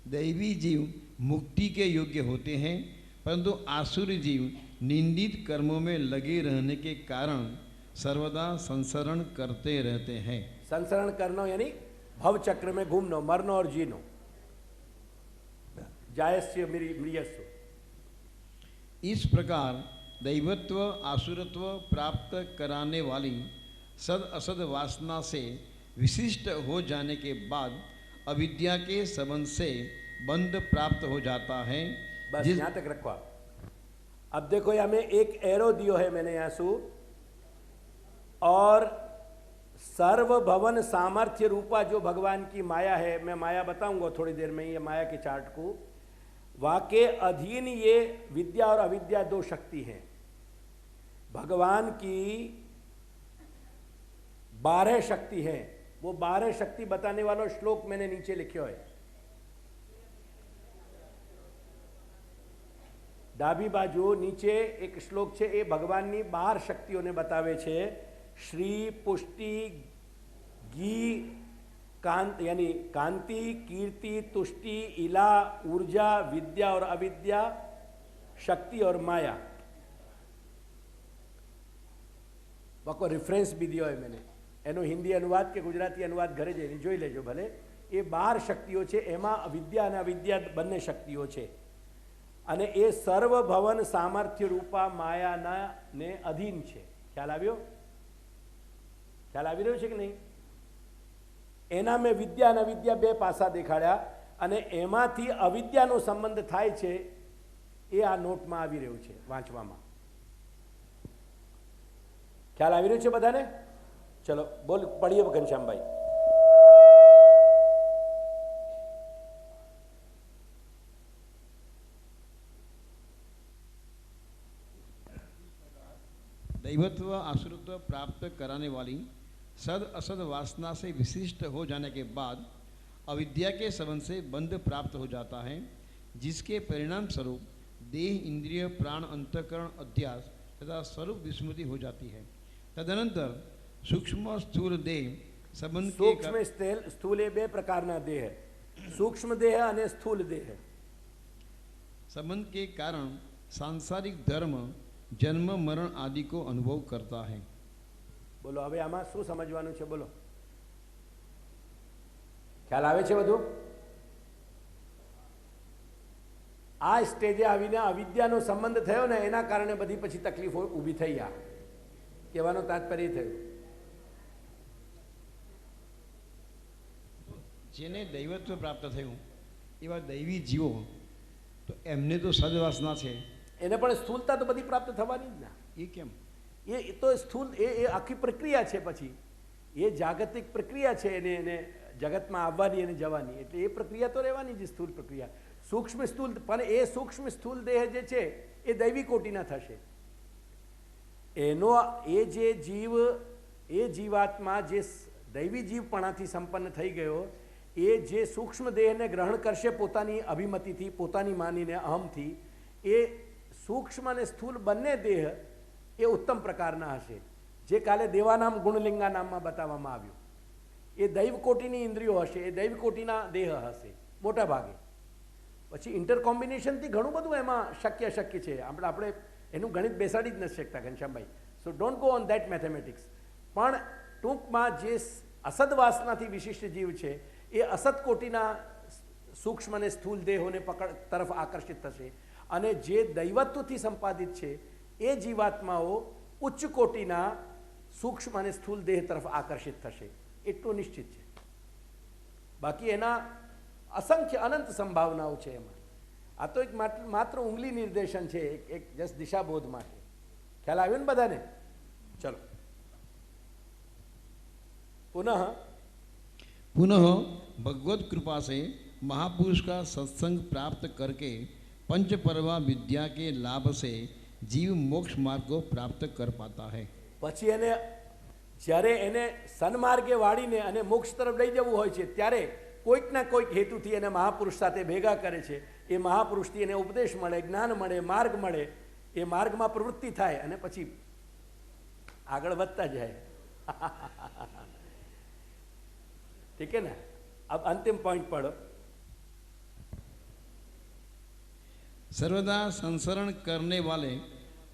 दैवी जीव मुक्ति के योग्य होते हैं, परंतु आसुरी जीव निंदित कर्मों में लगे रहने के कारण सर्वदा संसरण करते रहते हैं। संसरण करना यानी भव चक्र में घूमना, मरना और जीनो। जायस्य मृयस्व। इस प्रकार दैवत्व आसुरत्व प्राप्त कराने वाली सद असद वासना से विशिष्ट हो जाने के बाद अविद्या के संबंध से बंध प्राप्त हो जाता है। बस यहाँ तक रखो आप। अब देखो यहाँ में एक एरो दियो है मैंने यहाँ सु, और सर्वभवन सामर्थ्य रूपा जो भगवान की माया है, मैं माया बताऊंगा थोड़ी देर में, ये माया के चार्ट को, वाके अधीन ये विद्या और अविद्या दो शक्ति हैं। भगवान की 12 शक्ति हैं। वो 12 शक्ति बताने वाला श्लोक मैंने नीचे लिखे है। डाबी बाजू नीचे एक श्लोक है, ये भगवान की 12 शक्तिओं ने बतावे छे। श्री, पुष्टि, गी, कांत यानी कांति, कीर्ति, तुष्टि, इला, ऊर्जा, विद्या और अविद्या, शक्ति और माया। वको रेफरेंस भी दियो है मैंने, एनो हिंदी अनुवाद के गुजराती अनुवाद घरे जईने जोई लेजो भले। ये 12 शक्तिओ छे, एमां विद्या अने अविद्या बंने शक्तिओ छे, अने ए सर्वभवन सामर्थ्य रूपा मायाना ने अधीन छे। ख्याल आव्यो? ख्याल आवी रह्यो छे कि नहीं? एना में विद्या अने अविद्या बे पासा देखाड्या, अने एमांथी अविद्यानो संबंध थाय छे, ए आ नोटमां आवी रह्युं छे वांचवामां। ख्याल आवी रह्यो छे बधाने? चलो बोल पढ़िए घनश्याम भाई। दैवत्व आसुरत्व प्राप्त कराने वाली सद असद वासना से विशिष्ट हो जाने के बाद अविद्या के संबंध से बंध प्राप्त हो जाता है, जिसके परिणाम स्वरूप देह, इंद्रिय, प्राण, अंतःकरण, अध्यास तथा स्वरूप विस्मृति हो जाती है। तदनंतर सूक्ष्म स्थूल देह संबंध सूक्ष्म स्थूल ए बे प्रकारना देह है, सूक्ष्म देह अने स्थूल देह। संबंध के कारण सांसारिक धर्म, जन्म, मरण आदि को अनुभव करता है। बोलो हवे आमा शू समझवानुं छे? बोलो, ख्याल आवे छे बधुं? आ स्टेजे आवीने अविद्यानो संबंध थयो ने, एना कारणे बधी पछी तकलीफो ऊभी थई। आ कहेवानो तात्पर्य थयुं। जेने दैवत्व प्राप्त थयुं एवा दैवी जीवो, तो एमने तो सदवासना छे, एने पण स्थूलता तो बधी प्राप्त थवानी ज ना। ये केम? ये तो स्थूल ए आखी प्रक्रिया छे, पछी ये जागतिक प्रक्रिया छे, एने जगत में आववानी अने जवानी, एटले ए प्रक्रिया तो रहेवानी ज। स्थूल प्रक्रिया, सूक्ष्म स्थूल, पण ए सूक्ष्म स्थूल देह जे छे ए दैवी कोटिना थशे। एनो ए जे जीव, ए जीवात्मा जे दैवी जीवपणाथी संपन्न थई गयो, ए जे सूक्ष्म देहने ग्रहण करशे पोतानी अभिमतिथी, पोतानी मानीने, अहमथी, ए सूक्ष्म अने स्थूल बंने देह ए उत्तम प्रकारना हशे, जे काले देवानाम गुणलिंगा नाममां बताववामां आव्युं। ए दैवकोटिनी इंद्रियो हशे, ए दैवकोटिना देह हशे मोटा भागे। पछी इंटर कॉम्बिनेशनथी घणुं बधुं एमां शक्य छे। આપણે એનું ગણિત બેસાડી જ નથી શકતા Ghanshyambhai, so don't go on that mathematics. પણ ટૂંકમાં જે असदवासनाथी विशिष्ट जीव है ये असत कोटिना सूक्ष्म ने स्थूल देहोने पकड़ तरफ आकर्षित थशे अने जे दैवत्वथी संपादित है ये जीवात्माओं उच्च कोटिना सूक्ष्म अने स्थूल देह तरफ आकर्षित थशे एटलुं निश्चित है। બાકી એના અસંખ્ય અનંત સંભાવનાઓ છે એમાં. આ તો એક માત્ર ઉંગલી નિર્દેશન છે, એક જસ્ટ દિશાબોધ માટે. ખ્યાલ આવ્યો ને બધાને? ચલો पुनः भगवत कृपा से महापुरुष का सत्संग प्राप्त करके पंच परवा विद्या के लाभ से जीव मोक्ष मार्ग को प्राप्त कर पाता है. પછી એને જ્યારે એને સન્માર્ગે વાળીને અને મોક્ષ તરફ લઈ જવું હોય છે ત્યારે કોઈક ના કોઈક હેતુથી એને મહાપુરુષ સાથે ભેગા કરે છે. એ મહાપુરુષથી એને ઉપદેશ મળે, જ્ઞાન મળે, માર્ગ મળે. એ માર્ગમાં પ્રવૃત્તિ થાય અને પછી આગળ વધતા જાય. ठीक है ना? अब अंतिम पॉइंट पढ़ो. सर्वदा संसरण करने वाले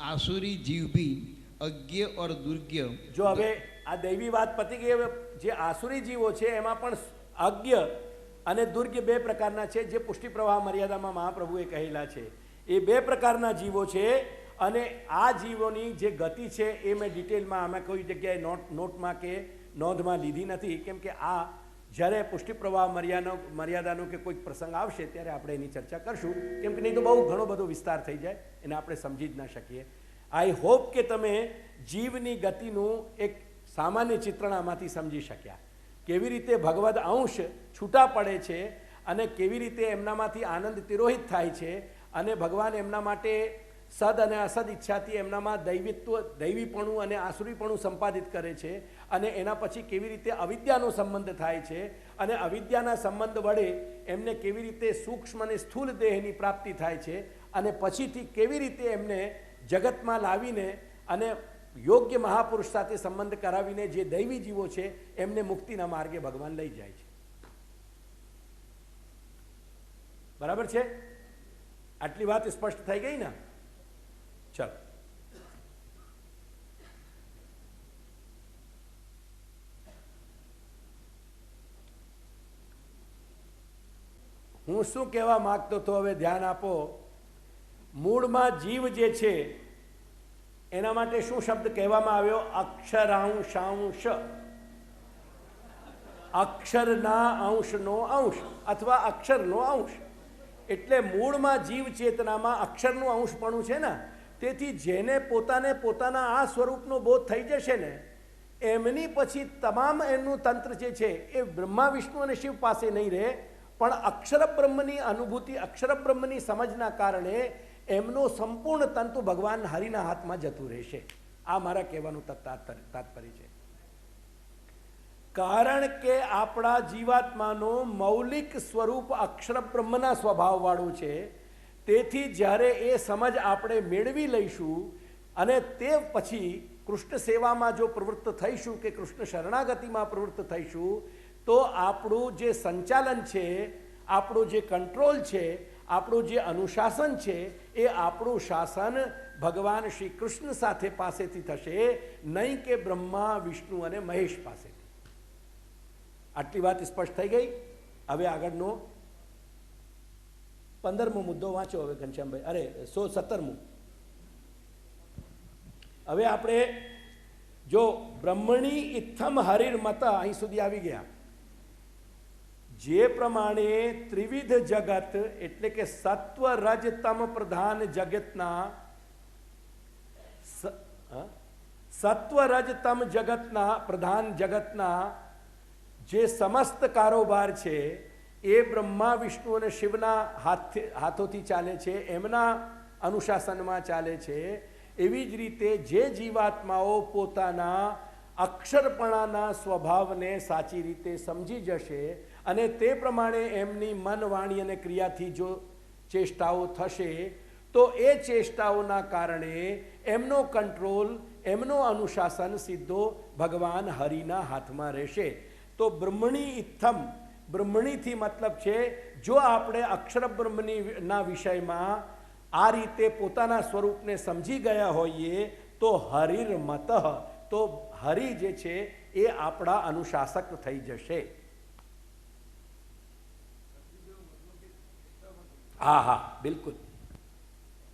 आसुरी जीव भी अज्ञ और दुर्ज्ञ. जो હવે આ દૈવી વાત પતી ગઈ. હવે જે આસુરી જીવો છે એમાં પણ અજ્ઞ અને દુર્જ્ઞ બે પ્રકારના છે, જે પુષ્ટિ પ્રવાહ મર્યાદામાં મહાપ્રભુએ કહેલા છે. એ બે પ્રકારના જીવો છે અને આ જીવોની જે ગતિ છે એ મેં ડિટેલમાં અમે કોઈ જગ્યાએ નોટમાં કે નોંધમાં લીધી નથી, કેમ કે આ જ્યારે પુષ્ટિ પ્રવાહ મર્યાદાનો કે કોઈક પ્રસંગ આવશે ત્યારે આપણે એની ચર્ચા કરશું, કેમ કે નહીં તો બહુ ઘણો બધો વિસ્તાર થઈ જાય, એને આપણે સમજી જ ના શકીએ. આઈ હોપ કે તમે જીવની ગતિનું એક સામાન્ય ચિત્રણ આમાંથી સમજી શક્યા. કેવી રીતે ભગવદ અંશ છૂટા પડે છે અને કેવી રીતે એમનામાંથી આનંદ તિરોહિત થાય છે અને ભગવાન એમના માટે સદ અને અસદ ઈચ્છાથી એમનામાં દૈવીપણું અને આસુરીપણું સંપાદિત કરે છે અને એના પછી કેવી રીતે અવિદ્યાનો સંબંધ થાય છે અને અવિદ્યાના સંબંધ વડે એમને કેવી રીતે સૂક્ષ્મ અને સ્થૂલ દેહની પ્રાપ્તિ થાય છે અને પછીથી કેવી રીતે એમને જગતમાં લાવીને અને યોગ્ય મહાપુરુષ સાથે સંબંધ કરાવીને જે દૈવી જીવો છે એમને મુક્તિના માર્ગે ભગવાન લઈ જાય છે. બરાબર છે? આટલી વાત સ્પષ્ટ થઈ ગઈ ને? ચલો હું શું કહેવા માંગતો હતો હવે ધ્યાન આપો. મૂળમાં જીવ જે છે એના માટે શું શબ્દ કહેવામાં આવ્યો? અક્ષરાંશાંશ. અક્ષરના અંશનો અંશ અથવા અક્ષરનો અંશ. એટલે મૂળમાં જીવ ચેતનામાં અક્ષરનું અંશપણું છે ને, તેથી જેને પોતાના આ સ્વરૂપનો બોધ થઈ જશે ને એમની પછી તમામ એમનું તંત્ર જે છે એ બ્રહ્મા વિષ્ણુ અને શિવ પાસે નહીં રહે, પણ અક્ષર બ્રહ્મની અનુભૂતિ, અક્ષર બ્રહ્મની સમજના કારણે એમનો સંપૂર્ણ તંતુ ભગવાન હરિના હાથમાં જતું રહેશે. આ મારા કહેવાનું તાત્પર્ય છે. કારણ કે આપણા જીવાત્માનો મૌલિક સ્વરૂપ અક્ષર બ્રહ્મના સ્વભાવવાળું છે. તેથી જ્યારે એ સમજ આપણે મેળવી લઈશું અને તે પછી કૃષ્ણ સેવામાં જો પ્રવૃત્ત થઈશું કે કૃષ્ણ શરણાગતિમાં પ્રવૃત્ત થઈશું તો આપણું જે સંચાલન છે, આપણું જે કંટ્રોલ છે, આપણું જે અનુશાસન છે એ આપણું શાસન ભગવાન શ્રી કૃષ્ણ સાથે પાસેથી થશે, નહીં કે બ્રહ્મા વિષ્ણુ અને મહેશ પાસેથી. આટલી વાત સ્પષ્ટ થઈ ગઈ. હવે આગળનો 15મો મુદ્દો વાંચો હવે ઘનશ્યામભાઈ. અરે 17મું. હવે આપણે જો બ્રહ્મણી ઇત્થમ હરિર્મત અહીં સુધી આવી ગયા. જે પ્રમાણે ત્રિવિધ જગત એટલે કે સત્વ રજ તમ પ્રધાન જગતના સત્વ રજ તમ જગતના પ્રધાન જગતના જે સમસ્ત કારોબાર છે એ બ્રહ્મા વિષ્ણુ અને શિવના હાથોથી ચાલે છે, એમના અનુશાસનમાં ચાલે છે. એવી જ રીતે જે જીવાત્માઓ પોતાના અક્ષરપણાના સ્વભાવને સાચી રીતે સમજી જશે અને તે પ્રમાણે એમની મન, વાણી અને ક્રિયાથી જો ચેષ્ટાઓ થશે તો એ ચેષ્ટાઓના કારણે એમનો કંટ્રોલ, એમનો અનુશાસન સીધો ભગવાન હરિના હાથમાં રહેશે. તો બ્રહ્મણી ઇત્થમ, બ્રહ્મણીથી મતલબ છે જો આપણે અક્ષર બ્રહ્મના વિષયમાં આ રીતે પોતાના સ્વરૂપને સમજી ગયા હોઈએ તો હરિર્મત, તો હરિ જે છે એ આપણા અનુશાસક થઈ જશે. હા હા બિલકુલ.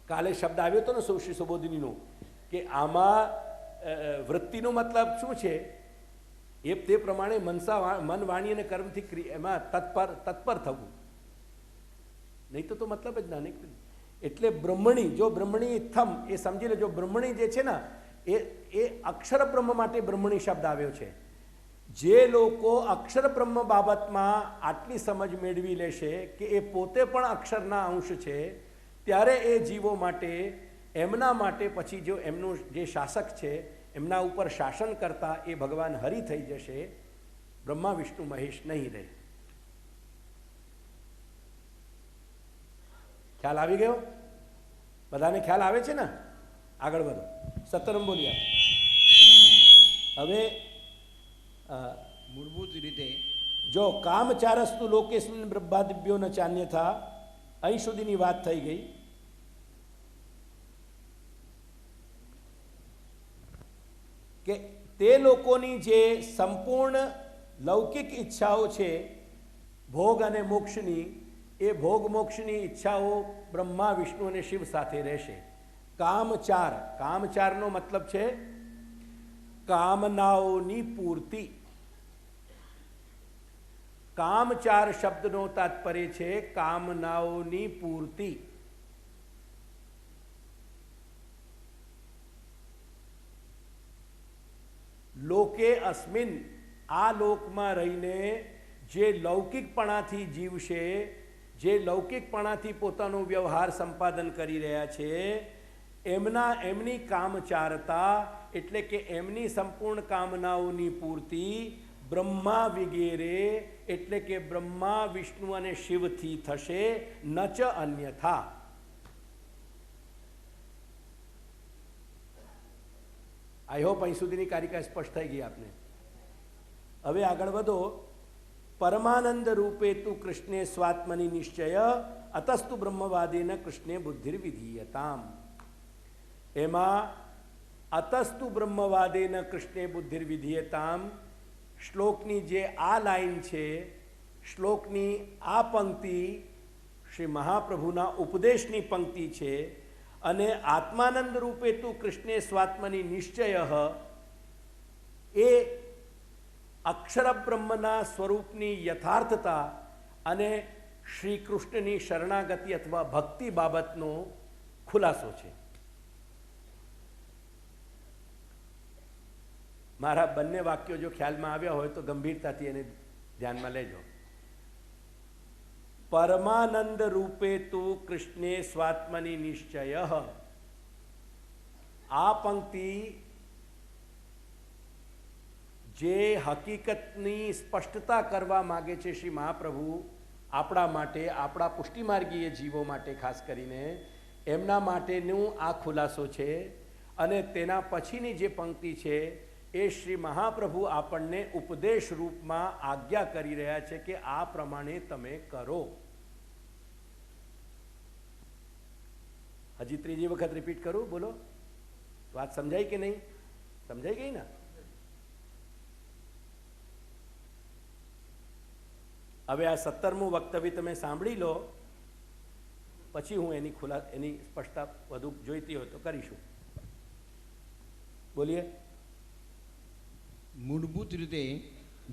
કાલે શબ્દ આવ્યો હતો ને શ્રી સુબોધિનીનો કે આમાં વૃત્તિનો મતલબ શું છે? એ તે પ્રમાણે મન વાણી અને કર્મથી એમાં તત્પર થવું, નહીં તો મતલબ જ ના નહીં. એટલે બ્રહ્મણી, જો બ્રહ્મણી થમ એ સમજી લેજો, બ્રહ્મણી જે છે ને એ અક્ષર બ્રહ્મ માટે બ્રહ્મણી શબ્દ આવ્યો છે. જે લોકો અક્ષર બ્રહ્મ બાબતમાં આટલી સમજ મેળવી લેશે કે એ પોતે પણ અક્ષરના અંશ છે, ત્યારે એ જીવો માટે, એમના માટે પછી જો એમનું જે શાસક છે એમના ઉપર શાસન કરતા એ ભગવાન હરિ થઈ જશે, બ્રહ્મા વિષ્ણુ મહેશ નહીં રહે. ખ્યાલ આવી ગયો? બધાને ખ્યાલ આવે છે ને? આગળ વધો. 17 બોલીએ. હવે મૂળભૂત રીતે જો કામચારસ્તુ લોકેસ્મિન બ્રહ્માદિભ્યો ન ચાન્યથા, અહીં સુધીની વાત થઈ ગઈ. કે તે લોકોની જે સંપૂર્ણ લૌકિક ઈચ્છાઓ છે ભોગ અને મોક્ષની, એ ભોગ મોક્ષની ઈચ્છાઓ બ્રહ્મા વિષ્ણુ અને શિવ સાથે રહેશે. કામચાર, કામચારનો મતલબ છે કામનાઓની પૂર્તિ. કામચાર શબ્દનો તાત્પર્ય છે કામનાઓની પૂર્તિ. લોકે અસ્મિન, આ લોકમાં રહીને જે લૌકિકપણાથી જીવશે, જે લૌકિકપણાથી પોતાનો વ્યવહાર સંપાદન કરી રહ્યા છે, એમની કામચારતા એટલે કે એમની સંપૂર્ણ કામનાઓની પૂર્તિ બ્રહ્મા વિગેરે એટલે કે બ્રહ્મા વિષ્ણુ અને શિવથી થશે, ન ચ અન્યથા. આઈ હોપ અહીં સુધીની કારિકા સ્પષ્ટ થઈ ગઈ આપને. હવે આગળ વધો. પરમાનંદ રૂપે તું કૃષ્ણે સ્વાત્મની નિશ્ચય અતસ્તુ બ્રહ્મવાદેન કૃષ્ણે બુદ્ધિર્વિધીયતામ. એમાં અતસ્તુ બ્રહ્મવાદેન કૃષ્ણે બુદ્ધિર્વિધીયતામ શ્લોકની જે આ લાઈન છે, શ્લોકની આ પંક્તિ શ્રી મહાપ્રભુના ઉપદેશની પંક્તિ છે. અને આત્માનંદ રૂપે તું કૃષ્ણે સ્વાત્મની નિશ્ચય, એ અક્ષર બ્રહ્મના સ્વરૂપની યથાર્થતા અને શ્રી કૃષ્ણની શરણાગતિ અથવા ભક્તિ બાબતનો ખુલાસો છે. મારા બંને વાક્યો જો ખ્યાલમાં આવ્યા હોય તો ગંભીરતાથી એને ધ્યાનમાં લેજો. પરમાનંદ રૂપે તું કૃષ્ણે સ્વાત્મની નિશ્ચય, આ પંક્તિ જે હકીકતની સ્પષ્ટતા કરવા માગે છે શ્રી મહાપ્રભુ આપણા માટે, આપણા પુષ્ટિમાર્ગીય જીવો માટે ખાસ કરીને, એમના માટેનું આ ખુલાસો છે. અને તેના પછીની જે પંક્તિ છે એ શ્રી મહાપ્રભુ આપણને ઉપદેશ રૂપમાં આજ્ઞા કરી રહ્યા છે કે આ પ્રમાણે તમે કરો. હજી ત્રીજી વખત રિપીટ કરું, બોલો. વાત સમજાય કે નહીં? સમજાઈ ગઈ ને? હવે આ 17મું વક્તવ્ય તમે સાંભળી લો, પછી હું એની સ્પષ્ટતા વધુ જોઈતી હોય તો કરીશું. બોલીએ. મૂળભૂત રીતે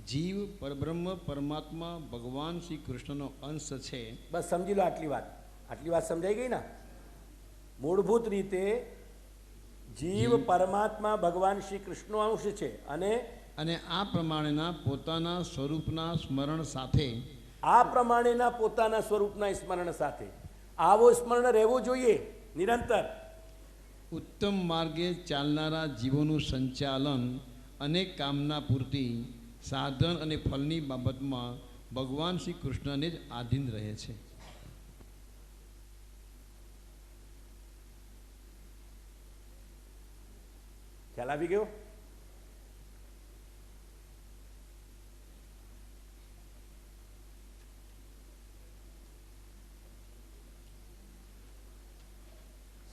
જીવ પરબ્રહ્મ પરમાત્મા ભગવાન શ્રી કૃષ્ણનો અંશ છે. બસ સમજી લો આટલી વાત સમજાઈ ગઈ ને? મૂળભૂત રીતે જીવ પરમાત્મા ભગવાન શ્રી કૃષ્ણનો અંશ છે અને આ પ્રમાણેના પોતાના સ્વરૂપના સ્મરણ સાથે, આ પ્રમાણેના પોતાના સ્વરૂપના સ્મરણ સાથે, આવો સ્મરણ રહેવું જોઈએ નિરંતર. ઉત્તમ માર્ગે ચાલનારા જીવોનું સંચાલન અને કામના પૂર્તિ, સાધન અને ફલની બાબતમાં ભગવાન શ્રી કૃષ્ણને જ આધીન રહે છે. ખ્યાલ આવી ગયો?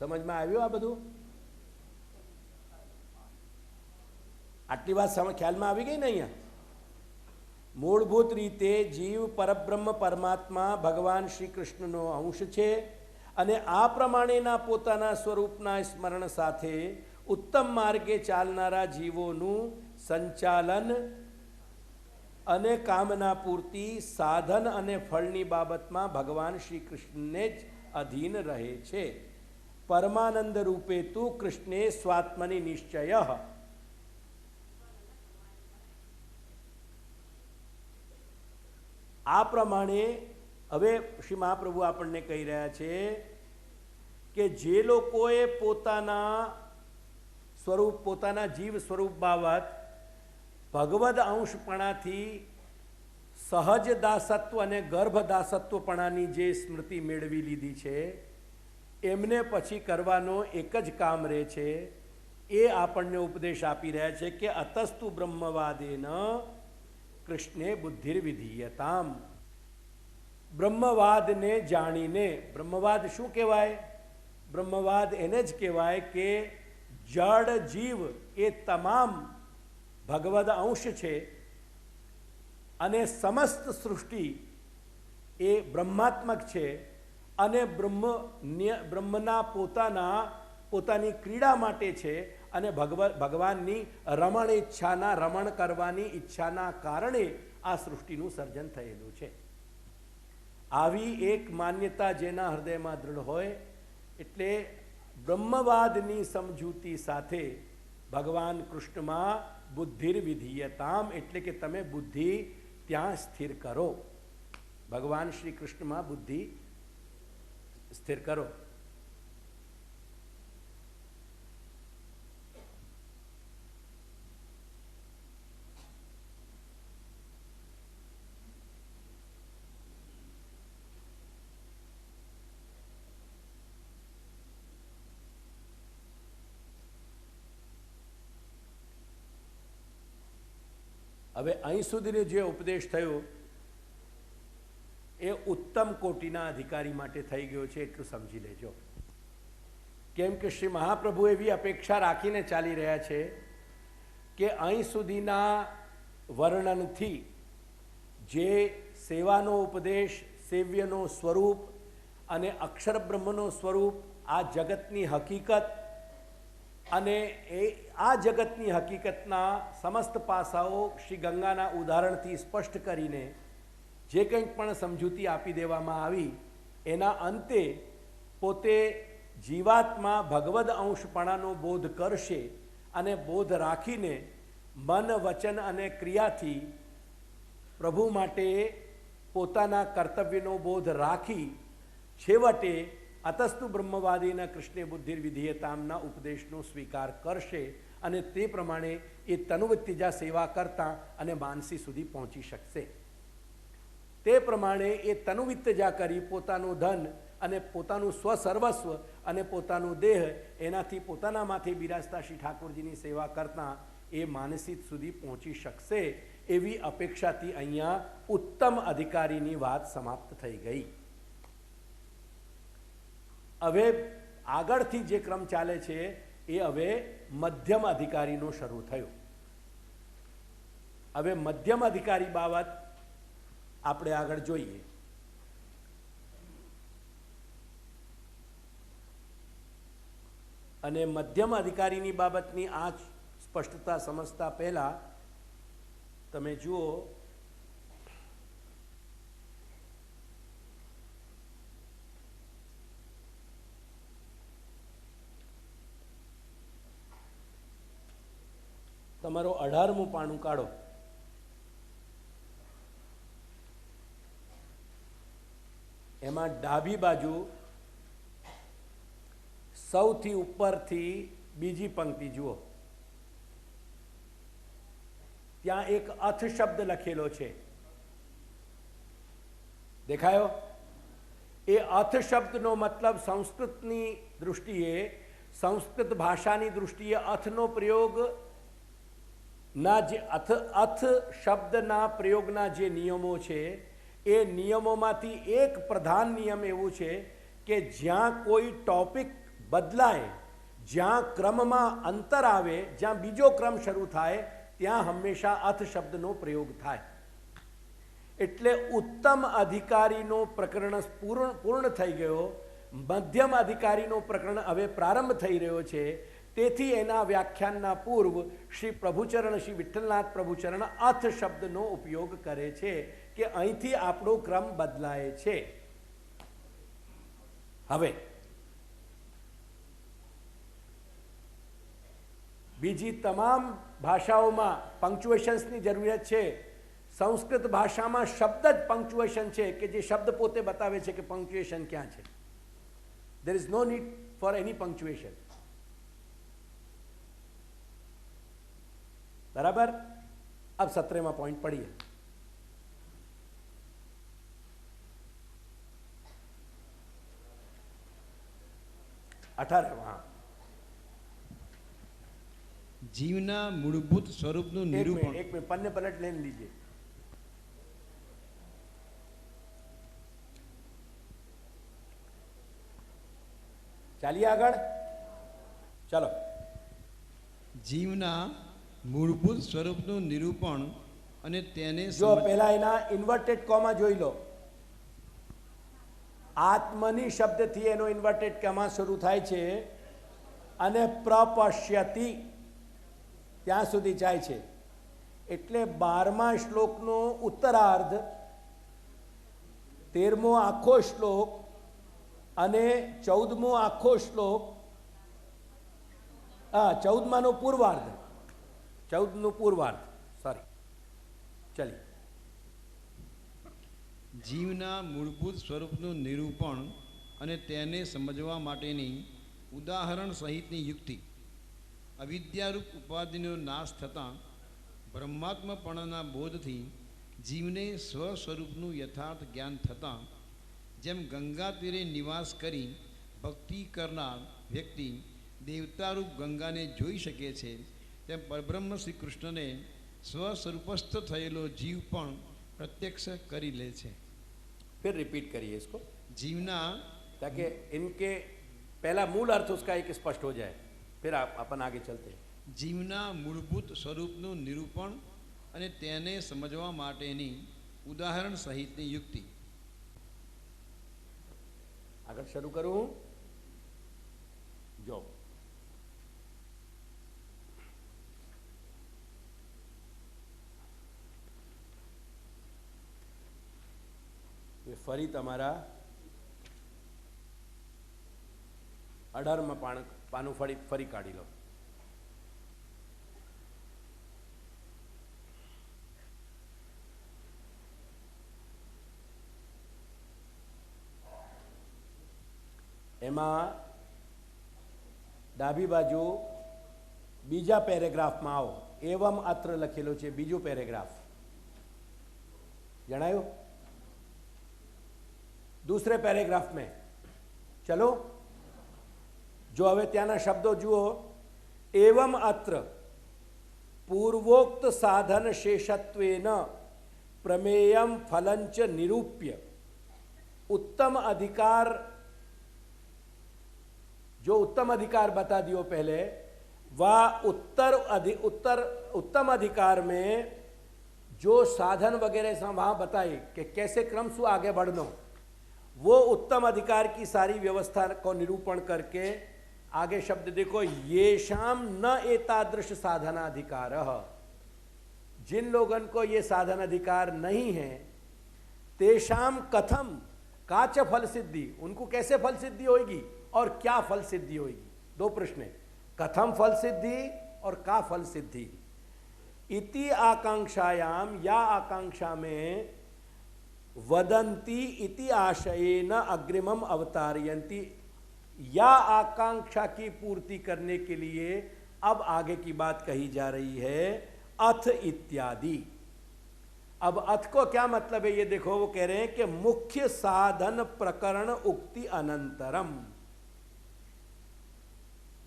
સમજમાં આવ્યું આ બધું? આટલી વાત ખ્યાલમાં આવી ગઈ ને? અહીંયા મૂળભૂત રીતે જીવ પરબ્રહ્મ પરમાત્મા ભગવાન શ્રી કૃષ્ણનો અંશ છે અને આ પ્રમાણેના પોતાના સ્વરૂપના સ્મરણ સાથે ઉત્તમ માર્ગે ચાલનારા જીવોનું સંચાલન અને કામના પૂર્તિ સાધન અને ફળની બાબતમાં ભગવાન શ્રી કૃષ્ણને જ અધીન રહે છે. પરમાનંદ રૂપે તું કૃષ્ણે સ્વાત્મની નિશ્ચય. આ પ્રમાણે હવે શ્રી મહાપ્રભુ આપણને કહી રહ્યા છે કે જે લોકોએ પોતાના સ્વરૂપ, પોતાના જીવ સ્વરૂપ બાબત ભગવદ અંશપણાથી સહજ દાસત્વ અને ગર્ભ દાસત્વપણાની જે સ્મૃતિ મેળવી લીધી છે, એમને પછી કરવાનો એક જ કામ રહે છે. એ આપણને ઉપદેશ આપી રહ્યા છે કે અતસ્તુ બ્રહ્મવાદેન કૃષ્ણે બુદ્ધિર્વિધીયતામ. બ્રહ્મવાદને જાણીને, બ્રહ્મવાદ શું કહેવાય? બ્રહ્મવાદ એને જ કહેવાય કે જડ જીવ એ તમામ ભગવદ અંશ છે અને સમસ્ત સૃષ્ટિ એ બ્રહ્માત્મક છે અને બ્રહ્મના પોતાની ક્રીડા માટે છે અને ભગવાનની રમણ ઈચ્છાના, રમણ કરવાની ઈચ્છાના કારણે આ સૃષ્ટિનું સર્જન થયેલું છે. આવી એક માન્યતા જેના હૃદયમાં દૃઢ હોય, એટલે બ્રહ્મવાદની સમજૂતી સાથે ભગવાન કૃષ્ણમાં બુદ્ધિર્વિધીયતામ, એટલે કે તમે બુદ્ધિ ત્યાં સ્થિર કરો. ભગવાન શ્રી કૃષ્ણમાં બુદ્ધિ સ્થિર કરો. હવે અહીં સુધીનો જે ઉપદેશ થયો એ ઉત્તમ કોટીના અધિકારી માટે થઈ ગયો છે, એટલું સમજી લેજો. કેમ કે શ્રી મહાપ્રભુ એવી અપેક્ષા રાખીને ચાલી રહ્યા છે કે અહીં સુધીના વર્ણનથી જે સેવાનો ઉપદેશ, સેવ્યનો સ્વરૂપ અને અક્ષર બ્રહ્મનો સ્વરૂપ, આ જગતની હકીકત અને આ જગતની હકીકતના સમસ્ત પાસાઓ શ્રી ગંગાના ઉદાહરણથી સ્પષ્ટ કરીને જે કંઈક પણ સમજૂતી આપી દેવામાં આવી, એના અંતે પોતે જીવાત્મા ભગવદ અંશપણાનો બોધ કરશે અને બોધ રાખીને મન, વચન અને ક્રિયાથી પ્રભુ માટે પોતાના કર્તવ્યનો બોધ રાખી છેવટે અતસ્તુ બ્રહ્મવાદીના કૃષ્ણે બુદ્ધિર્વિધીયતામના ઉપદેશનો સ્વીકાર કરશે અને તે પ્રમાણે એ તનુવત્તિજા સેવા કરતા અને માનસી સુધી પહોંચી શકશે. તે પ્રમાણે એ તનુવિત્તજા કરી પોતાનું ધન અને પોતાનું સ્વસર્વસ્વ અને પોતાનું દેહ એનાથી પોતાના માથે બિરાજતા શ્રી ઠાકોરજીની સેવા કરતાં એ માનસી સુધી પહોંચી શકશે. એવી અપેક્ષાથી અહીંયા ઉત્તમ અધિકારીની વાત સમાપ્ત થઈ ગઈ. હવે આગળથી જે ક્રમ ચાલે છે એ હવે મધ્યમ અધિકારીનો શરૂ થયો. હવે મધ્યમ અધિકારી બાબત આપણે આગળ જોઈએ. અને મધ્યમ અધિકારીની બાબતની આ સ્પષ્ટતા સમજતા પહેલા તમે જુઓ તમારો 18મું પાનું કાઢો. એમાં ડાબી બાજુ સૌથી ઉપરથી બીજી પંક્તિ જુઓ. ત્યાં એક અથ શબ્દ લખેલો છે, દેખાયો? એ અથ શબ્દનો મતલબ સંસ્કૃતની દૃષ્ટિએ, સંસ્કૃત ભાષાની દૃષ્ટિએ અથનો પ્રયોગ ના જે અથ શબ્દના પ્રયોગના જે નિયમો છે એ નિયમોમાંથી એક પ્રધાન નિયમ એવું છે કે જ્યાં કોઈ ટોપિક બદલાય, જ્યાં ક્રમમાં અંતર આવે, જ્યાં બીજો ક્રમ શરૂ થાય, ત્યાં હંમેશા અથ શબ્દનો પ્રયોગ થાય. એટલે ઉત્તમ અધિકારીનો પ્રકરણ પૂર્ણ થઈ ગયો. મધ્યમ અધિકારીનો પ્રકરણ હવે પ્રારંભ થઈ રહ્યો છે તેથી એના વ્યાખ્યાનના પૂર્વ શ્રી પ્રભુચરણ, શ્રી વિઠ્ઠલનાથ પ્રભુચરણ અથ શબ્દનો ઉપયોગ કરે છે કે અહીંથી આપણો ક્રમ બદલાય છે. હવે બીજી તમામ ભાષાઓમાં પંક્ચ્યુએશન્સની જરૂરિયાત છે. સંસ્કૃત ભાષામાં શબ્દ જ પંક્ચ્યુએશન છે કે જે શબ્દ પોતે બતાવે છે કે પંક્ચ્યુએશન ક્યાં છે. There is no need for any punctuation. बराबर. अब 17वां पॉइंट पढ़िए. अठारहवां. जीवना मूलभूत स्वरूपનું નિરૂપણ. एक मिनट पन्ने पलट लेने लीजिए. चलिए आगे. चलो. જીવના મૂળભૂત સ્વરૂપનું નિરૂપણ અને તેને જો પહેલા એના ઇન્વર્ટેડ કોમા જોઈ લો. આત્મની શબ્દથી એનો ઇન્વર્ટેડ કોમા શરૂ થાય છે અને પ્રપશ્યતિ ત્યાં સુધી જાય છે. એટલે 12મા શ્લોકનો ઉત્તરાર્ધ, 13મો આખો શ્લોક અને 14મો આખો શ્લોક, 14માનો પૂર્વાર્ધ, 14નું પૂર્વાર્ધ, સોરી. ચલી. જીવના મૂળભૂત સ્વરૂપનું નિરૂપણ અને તેને સમજવા માટેની ઉદાહરણ સહિતની યુક્તિ. અવિદ્યારૂપ ઉપાધિનો નાશ થતાં બ્રહ્માત્મપણાના બોધથી જીવને સ્વ સ્વરૂપનું યથાર્થ જ્ઞાન થતાં જેમ ગંગા તીરે નિવાસ કરી ભક્તિ કરનાર વ્યક્તિ દેવતારૂપ ગંગાને જોઈ શકે છે, તેમ પરબ્રહ્મ શ્રી કૃષ્ણને સ્વસ્વરૂપસ્થ થયેલો જીવ પણ प्रत्यक्ष करी ले छे. फिर रिपीट करिए इसको जीवना, ताकि इनके पहला मूल अर्थ उसका एक स्पष्ट हो जाए, फिर आप अपन आगे चलते हैं. जीवना मूलभूत स्वरूपનું નિરૂપણ અને તેને સમજવા માટેની ઉદાહરણ સહિતની યુક્તિ. આગળ શરૂ કરું. જો ફરી તમારા 18માં પાનું ફરી કાઢી લો. એમાં ડાબી બાજુ બીજા પેરેગ્રાફમાં આવો. એવમ અત્ર લખેલો છે, બીજો પેરેગ્રાફ જણાયો. दूसरे पैराग्राफ में चलो. जो हवे त्याना शब्दों जुओ. एवं अत्र पूर्वोक्त साधन शेषत्वेन प्रमेयम फलंच निरूप्य उत्तम अधिकार, जो उत्तम अधिकार बता दियो पहले, वह उत्तम अधिकार में जो साधन वगैरह वहां बताई कि कैसे क्रम से आगे बढ़ना, वो उत्तम अधिकार की सारी व्यवस्था को निरूपण करके आगे शब्द देखो. ये शाम न एतादृश साधनाधिकार, जिन लोगन को ये साधन अधिकार नहीं है, तेषाम कथम काच फल सिद्धि, उनको कैसे फल सिद्धि होगी और क्या फल सिद्धि होगी. दो प्रश्न है, कथम फल सिद्धि और का फल सिद्धि. इति आकांक्षायाम, या आकांक्षा में वदंती इति आशयेन अग्रिमम अवतारयन्ति, या आकांक्षा की पूर्ति करने के लिए अब आगे की बात कही जा रही है. अथ इत्यादि. अब अथ को क्या मतलब है ये देखो. वो कह रहे हैं कि मुख्य साधन प्रकरण उक्ति अनंतरम,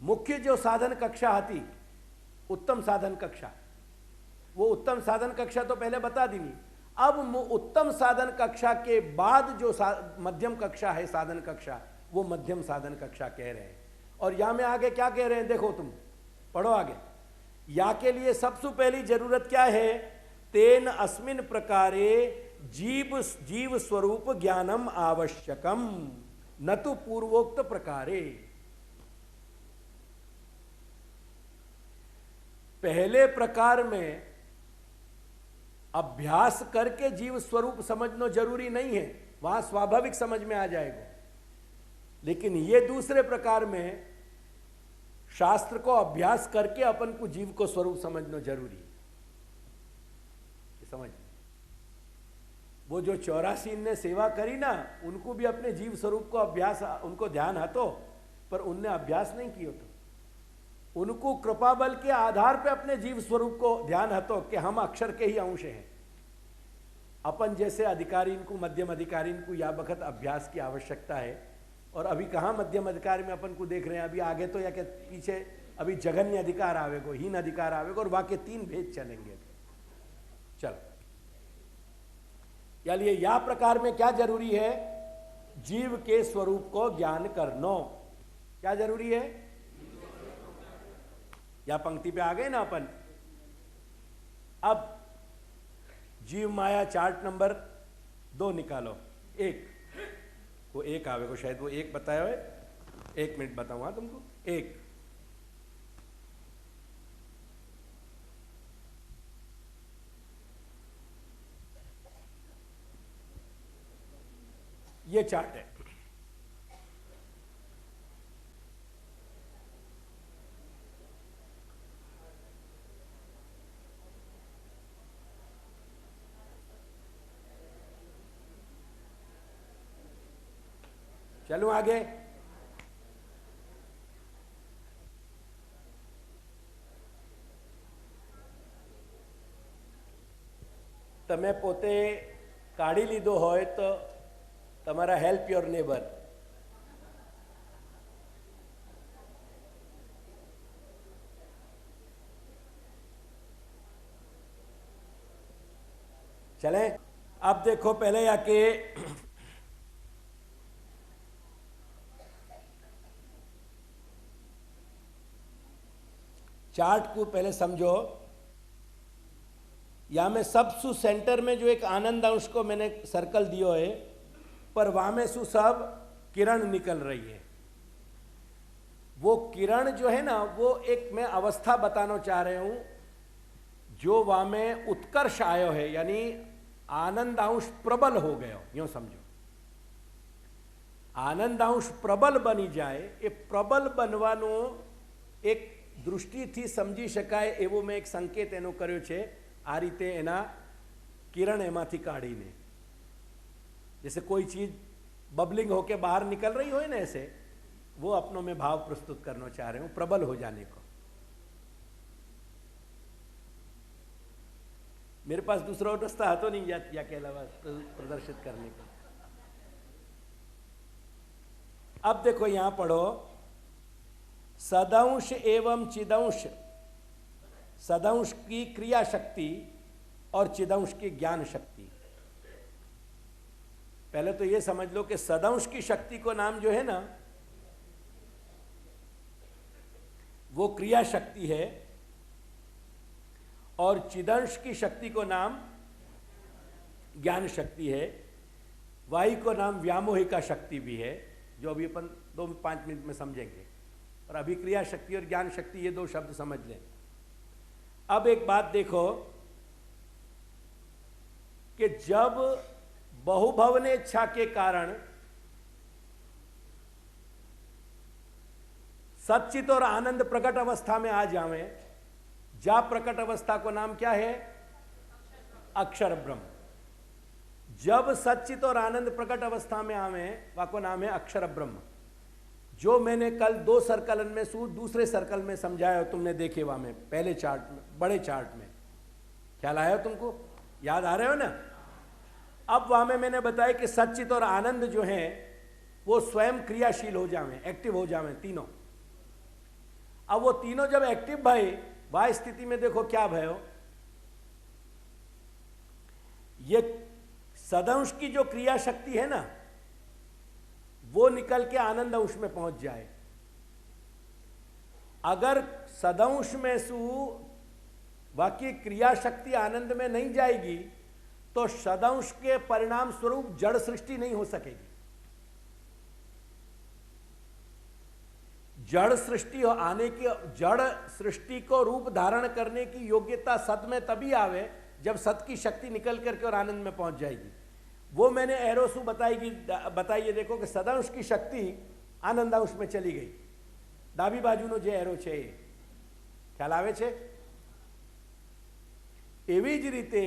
मुख्य जो साधन कक्षा थी, उत्तम साधन कक्षा, वो उत्तम साधन कक्षा तो पहले बता दी. अब उत्तम साधन कक्षा के बाद जो मध्यम कक्षा है साधन कक्षा, वो मध्यम साधन कक्षा कह रहे हैं. और या में आगे क्या कह रहे हैं देखो, तुम पढ़ो आगे. या के लिए सबसे पहली जरूरत क्या है. तेन अस्मिन प्रकारे जीव स्वरूप ज्ञानम आवश्यकम न तो पूर्वोक्त प्रकारे. पहले प्रकार में अभ्यास करके जीव स्वरूप समझना जरूरी नहीं है, वहां स्वाभाविक समझ में आ जाएगा। लेकिन ये दूसरे प्रकार में शास्त्र को अभ्यास करके अपन को जीव को स्वरूप समझना जरूरी है। समझ, वो जो 84 ने सेवा करी ना, उनको भी अपने जीव स्वरूप को अभ्यास, उनको ध्यान हतो, पर उनने अभ्यास नहीं किया। तो उनको कृपा बल के आधार पे अपने जीव स्वरूप को ध्यान हतो कि हम अक्षर के ही अंश हैं। अपन जैसे अधिकारी को, मध्यम अधिकारी को या बखत अभ्यास की आवश्यकता है। और अभी कहाँ मध्यम अधिकार में अपन को देख रहे हैं, अभी आगे तो या के पीछे अभी जघन्य अधिकार आवेगो, हीन अधिकार आवेगो, और वाक्य 3 भेद चलेंगे। चल, यानी या प्रकार में क्या जरूरी है, जीव के स्वरूप को ज्ञान करनो। क्या जरूरी है, या पंक्ति पे आ गए ना अपन। अब जीव माया चार्ट नंबर 2 निकालो। 1 वो 1 आवे को, शायद वो 1 बताया है, 1 मिनट बताऊंगा तुमको। 1 ये चार्ट है। चलो आगे। તમે પોતે કાઢી લીધો હોય તો તમારા હેલ્પ યોર નેબર, चले। अब देखो पहले आके चार्ट को पहले समझो। या में सबसु सेंटर में जो एक आनंद अंश को मैंने सर्कल दियो है, पर वहां में सु सब किरण निकल रही है। वो किरण जो है ना, वो एक मैं अवस्था बताना चाह रहे हूं, जो वहां में उत्कर्ष आयो है, यानी आनंद अंश प्रबल हो गयो, यूं समझो। आनंद अंश प्रबल बनी जाए, ये प्रबल बनवानो एक दृष्टिथी समझी शकाय एवो मैं एक संकेत एनो कर्यो छे। आ रीते एना किरण एमांथी काढीने, जैसे कोई चीज बबलिंग होके बाहर निकल रही हो ना, ऐसे वो अपनों में भाव प्रस्तुत करना चाह रहे हूं, प्रबल हो जाने को। मेरे पास दूसरा रास्ता हाथों नहीं या के अलावा प्रदर्शित करने का। अब देखो यहां पढ़ो, सदंश एवं चिदंश, सदंश की क्रिया शक्ति और चिदंश की ज्ञान शक्ति। पहले तो यह समझ लो कि सदंश की शक्ति को नाम जो है ना, वो क्रिया शक्ति है, और चिदंश की शक्ति को नाम ज्ञान शक्ति है। वायु को नाम व्यामोहिका शक्ति भी है, जो अभी अपन 2-5 मिनट में समझेंगे। और अभी क्रिया शक्ति और ज्ञान शक्ति, ये 2 शब्द समझ लें। अब एक बात देखो कि जब बहुभवनेच्छा के कारण सच्चित और आनंद प्रकट अवस्था में आ जावे, जा प्रकट अवस्था को नाम क्या है, अक्षर ब्रह्म। जब सच्चित और आनंद प्रकट अवस्था में आवे, वा को नाम है अक्षर ब्रह्म। जो मैंने कल 2 सर्कलन में दूसरे सर्कल में समझाया, तुमने देखे वहां में पहले चार्ट में, बड़े चार्ट में, ख्याल आया तुमको, याद आ रहे हो ना। अब वहां में मैंने बताया कि सच्चित और आनंद जो है वो स्वयं क्रियाशील हो जावे, एक्टिव हो जावे तीनों। अब वो तीनों जब एक्टिव भय, वह स्थिति में देखो क्या भयो, ये सदंश की जो क्रिया शक्ति है ना, वो निकल के आनंद अंश में पहुंच जाए। अगर सदंश में सु बाकी क्रिया शक्ति आनंद में नहीं जाएगी, तो सदंश के परिणाम स्वरूप जड़ सृष्टि नहीं हो सकेगी। जड़ सृष्टि आने की, जड़ सृष्टि को रूप धारण करने की योग्यता सत में तभी आवे जब सत की शक्ति निकल करके और आनंद में पहुंच जाएगी। वो मैंने एरोसु बताइए देखो कि सदांश की शक्ति आनंदांश में चली गई। डाबी बाजुनो जे एरो छे ख्याल आवे छे? एवी ज रीते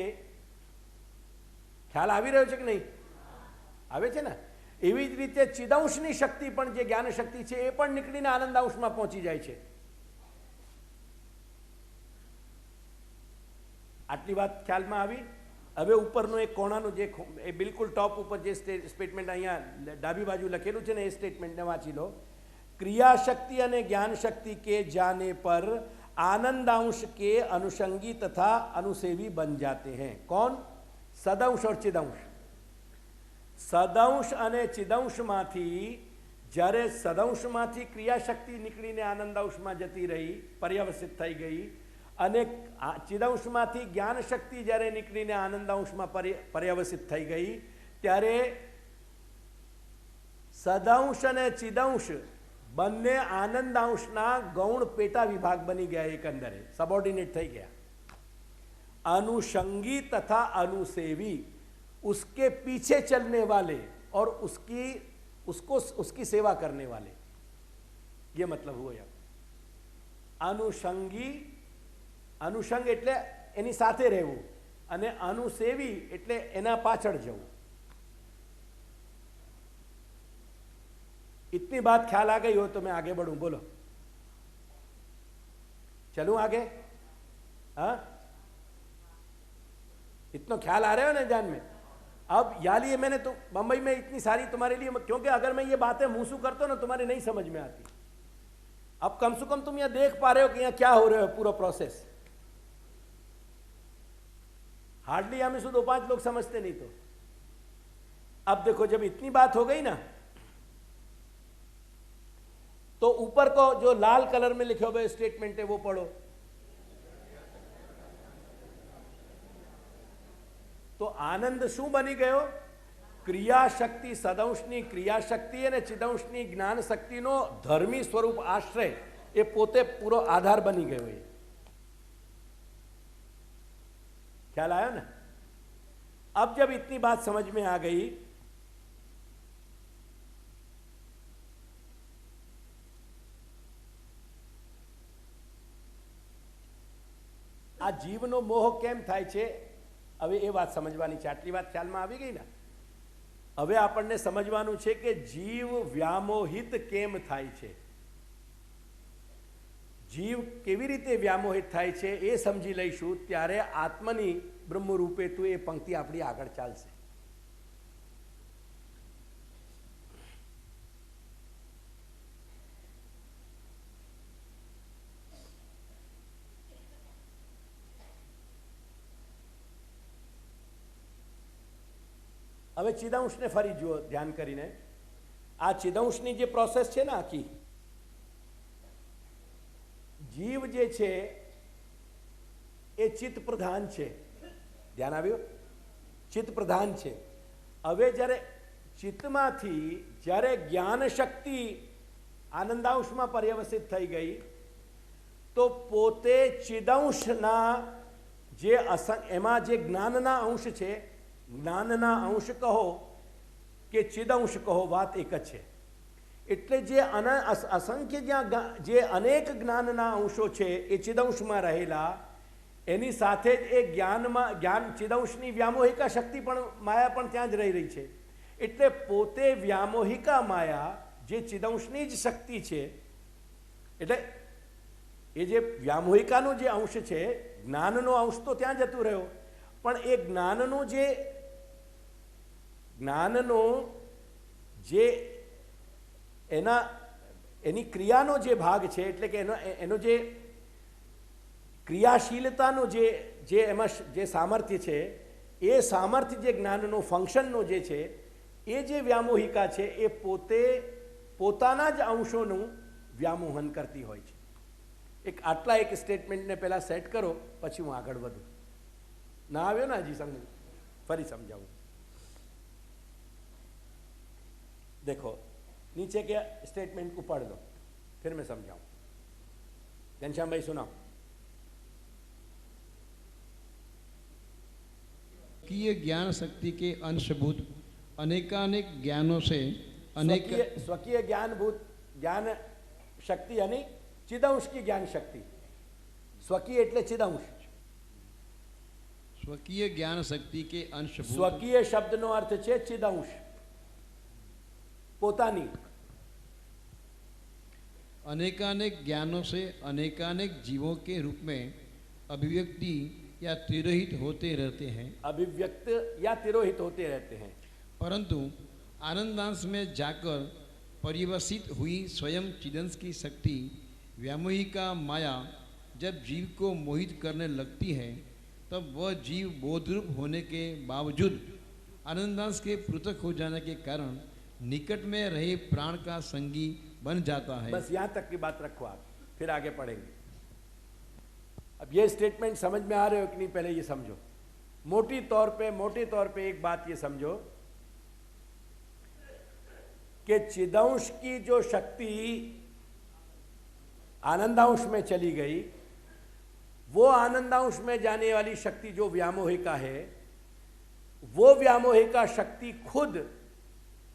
ख्याल आवी रह्यो छे कि नहीं आवे छे ने? एवी ज रीते चिदांशनी शक्ति पण जे ज्ञान शक्ति छे ए पण નીકળીને આનંદાંશમાં પહોંચી જાય છે। આટલી વાત ખ્યાલમાં આવી? હવે ઉપરનો એક કોણાનો જે એ બિલકુલ ટોપ ઉપર જે સ્ટેટમેન્ટ અહીંયા ડાબી બાજુ લખેલું છે ને એ સ્ટેટમેન્ટને વાંચી લો। क्रिया शक्ति અને ज्ञान शक्ति के जाने पर आनंदांश के अनुषंगी तथा अनुसेवी बन जाते हैं। कौन? सदंश और चिदंश। सदंश અને चिदंशમાંથી જ્યારે સદંશમાંથી ક્રિયાશક્તિ નીકળીને આનંદાંશમાં જતી રહી, પર્યવસિત થઈ ગઈ, અને ચિદંશમાંથી જ્ઞાન શક્તિ જ્યારે નીકળીને આનંદાંશમાં પર્યવસિત થઈ ગઈ, ત્યારે સદંશ અને ચિદંશ બંને આનંદાંશના ગૌણ પેટા વિભાગ બની ગયા, એકંદરે सबऑर्डिनेट થઈ ગયા। अनुषंगी तथा अनुसेवी, उसके पीछे चलने वाले और उसकी सेवा करने वाले, ये मतलब हुआ। अनुषंगी, अनुषंग એટલે એની સાથે રહેવું, અને अनुसेवी એટલે એના પાછળ જવું। इतनी बात ख्याल आ गई हो तो मैं आगे बढ़ूं, बोलो चलूं आगे? हाँ, इतना ख्याल आ रहे हो ना ध्यान में? अब या लिए मैंने तो बंबई में इतनी सारी तुम्हारे लिए, क्योंकि अगर मैं ये बातें मुंह करता ना तुम्हारे नहीं समझ में आती। अब कम से कम तुम यहाँ देख पा रहे हो कि यहाँ क्या हो रहा है पूरा प्रोसेस। हार्डली हमें से 2-5 लोग समझते नहीं। तो अब देखो जब इतनी बात हो गई ना, तो ऊपर को जो लाल कलर में लिखे हुए स्टेटमेंट है वो पढ़ो। तो आनंद शू बनी गयो? क्रियाशक्ति, सदंशनी क्रियाशक्ति અને ચિદંશની જ્ઞાન શક્તિનો ધર્મી સ્વરૂપ આશ્રય એ પોતે પૂરો આધાર બની ગયો। એ ખ્યાલ આવ્યો ને? अब जब इतनी बात समझ में आ गई, आ जीवनो मोह केम थाय छे હવે એ વાત સમજવાની છે। આટલી વાત ખ્યાલમાં આવી ગઈ ને? હવે આપણને સમજવાનું છે કે જીવ વ્યામોહિત કેમ થાય છે। જીવ કેવી રીતે વ્યામોહિત થાય છે એ સમજી લઈશું ત્યારે આત્મની બ્રહ્મરૂપે તું એ પંક્તિ આપણી આગળ ચાલશે। હવે ચિદંશને ફરી જુઓ ધ્યાન કરીને। આ ચિદંશની જે પ્રોસેસ છે ને આખી, જીવ જે છે એ ચિત્ત પ્રધાન છે। ધ્યાન આવ્યું? ચિત્ત પ્રધાન છે। હવે જ્યારે ચિત્તમાંથી જ્યારે જ્ઞાન શક્તિ આનંદાંશમાં પર્યવસિત થઈ ગઈ, તો પોતે ચિદંશના જે એમાં જે જ્ઞાનના અંશ છે, જ્ઞાનના અંશ કહો કે ચિદંશ કહો, વાત એક જ છે। એટલે જે અસંખ્ય જ્યાં જે અનેક જ્ઞાનના અંશો છે એ ચિદંશમાં રહેલા, એની સાથે જ એ જ્ઞાન ચિદંશની વ્યામોહિકા શક્તિ પણ માયા પણ ત્યાં જ રહી છે। એટલે પોતે વ્યામોહિકા માયા જે ચિદંશની જ શક્તિ છે, એટલે એ જે વ્યામોહિકાનો જે અંશ છે, જ્ઞાનનો અંશ તો ત્યાં જતું રહ્યો, પણ એ જ્ઞાનનો જે એની ક્રિયાનો જે ભાગ છે, એટલે કે એનો જે ક્રિયાશીલતાનો જે એમાં જે સામર્થ્ય છે, એ સામર્થ્ય જે જ્ઞાનનો ફંક્શનનો જે છે, એ જે વ્યામોહિકા છે એ પોતે પોતાના જ અંશોનું વ્યામોહન કરતી હોય છે। આટલા એક સ્ટેટમેન્ટને પહેલાં સેટ કરો, પછી હું આગળ વધું। ના આવ્યો ને હજી સમજ? ફરી સમજાવું। देखो नीचे के स्टेटमेंट को पढ़ लो। फिर मैं समझाऊं। घनश्याम भाई सुनाओ। कि ये ज्ञान शक्ति के अंशभूत अनेकानेक ज्ञानों से अनेक स्वकीय ज्ञानभूत ज्ञान शक्ति यानी चिदंश की ज्ञान शक्ति। स्वकीय એટલે चिदंश। स्वकीय ज्ञान शक्ति के अंशभूत स्वकीय शब्दનો અર્થ છે चिदंश, પોતાની। अनेकानेक ज्ञानों से अनेकानेक जीवों के रूप में अभिव्यक्ति या तिरोहित होते रहते हैं, अभिव्यक्त या तिरोहित होते रहते हैं। परंतु आनंदांश में जाकर परिवसित हुई स्वयं चिदंश की शक्ति व्यामोहिका माया जब जीव को मोहित करने लगती है, तब वह जीव बोधरूप होने के बावजूद आनंदांश के पृथक हो जाने के कारण निकट में रहे प्राण का संगी बन जाता है। बस यहां तक की बात रखो आप, फिर आगे पढ़ेंगे। अब ये स्टेटमेंट समझ में आ रहे हो कि नहीं, पहले ये समझो। मोटे तौर पे एक बात ये समझो कि चिदंश की जो शक्ति आनंदांश में चली गई, वो आनंदांश में जाने वाली शक्ति जो व्यामोहिका है, वो व्यामोहिका शक्ति खुद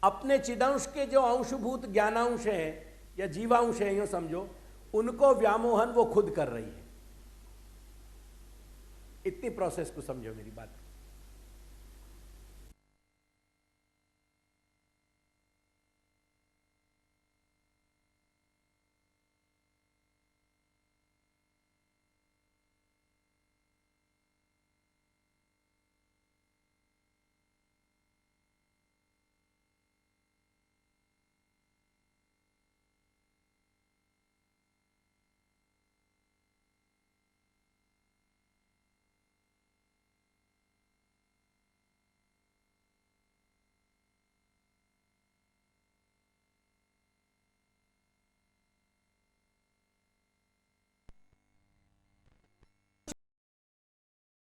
अपने चिदंश के जो अंशभूत ज्ञानांश हैं या जीवांश हैं, यूं समझो, उनको व्यामोहन वो खुद कर रही है। इतनी प्रोसेस को समझो मेरी बात।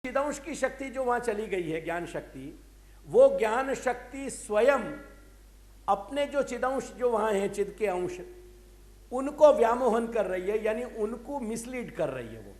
चिदंश की शक्ति जो वहां चली गई है, ज्ञान शक्ति, वो ज्ञान शक्ति स्वयं अपने जो चिदंश जो वहां हैं, चिद के अंश, उनको व्यामोहन कर रही है, यानी उनको मिसलीड कर रही है वो।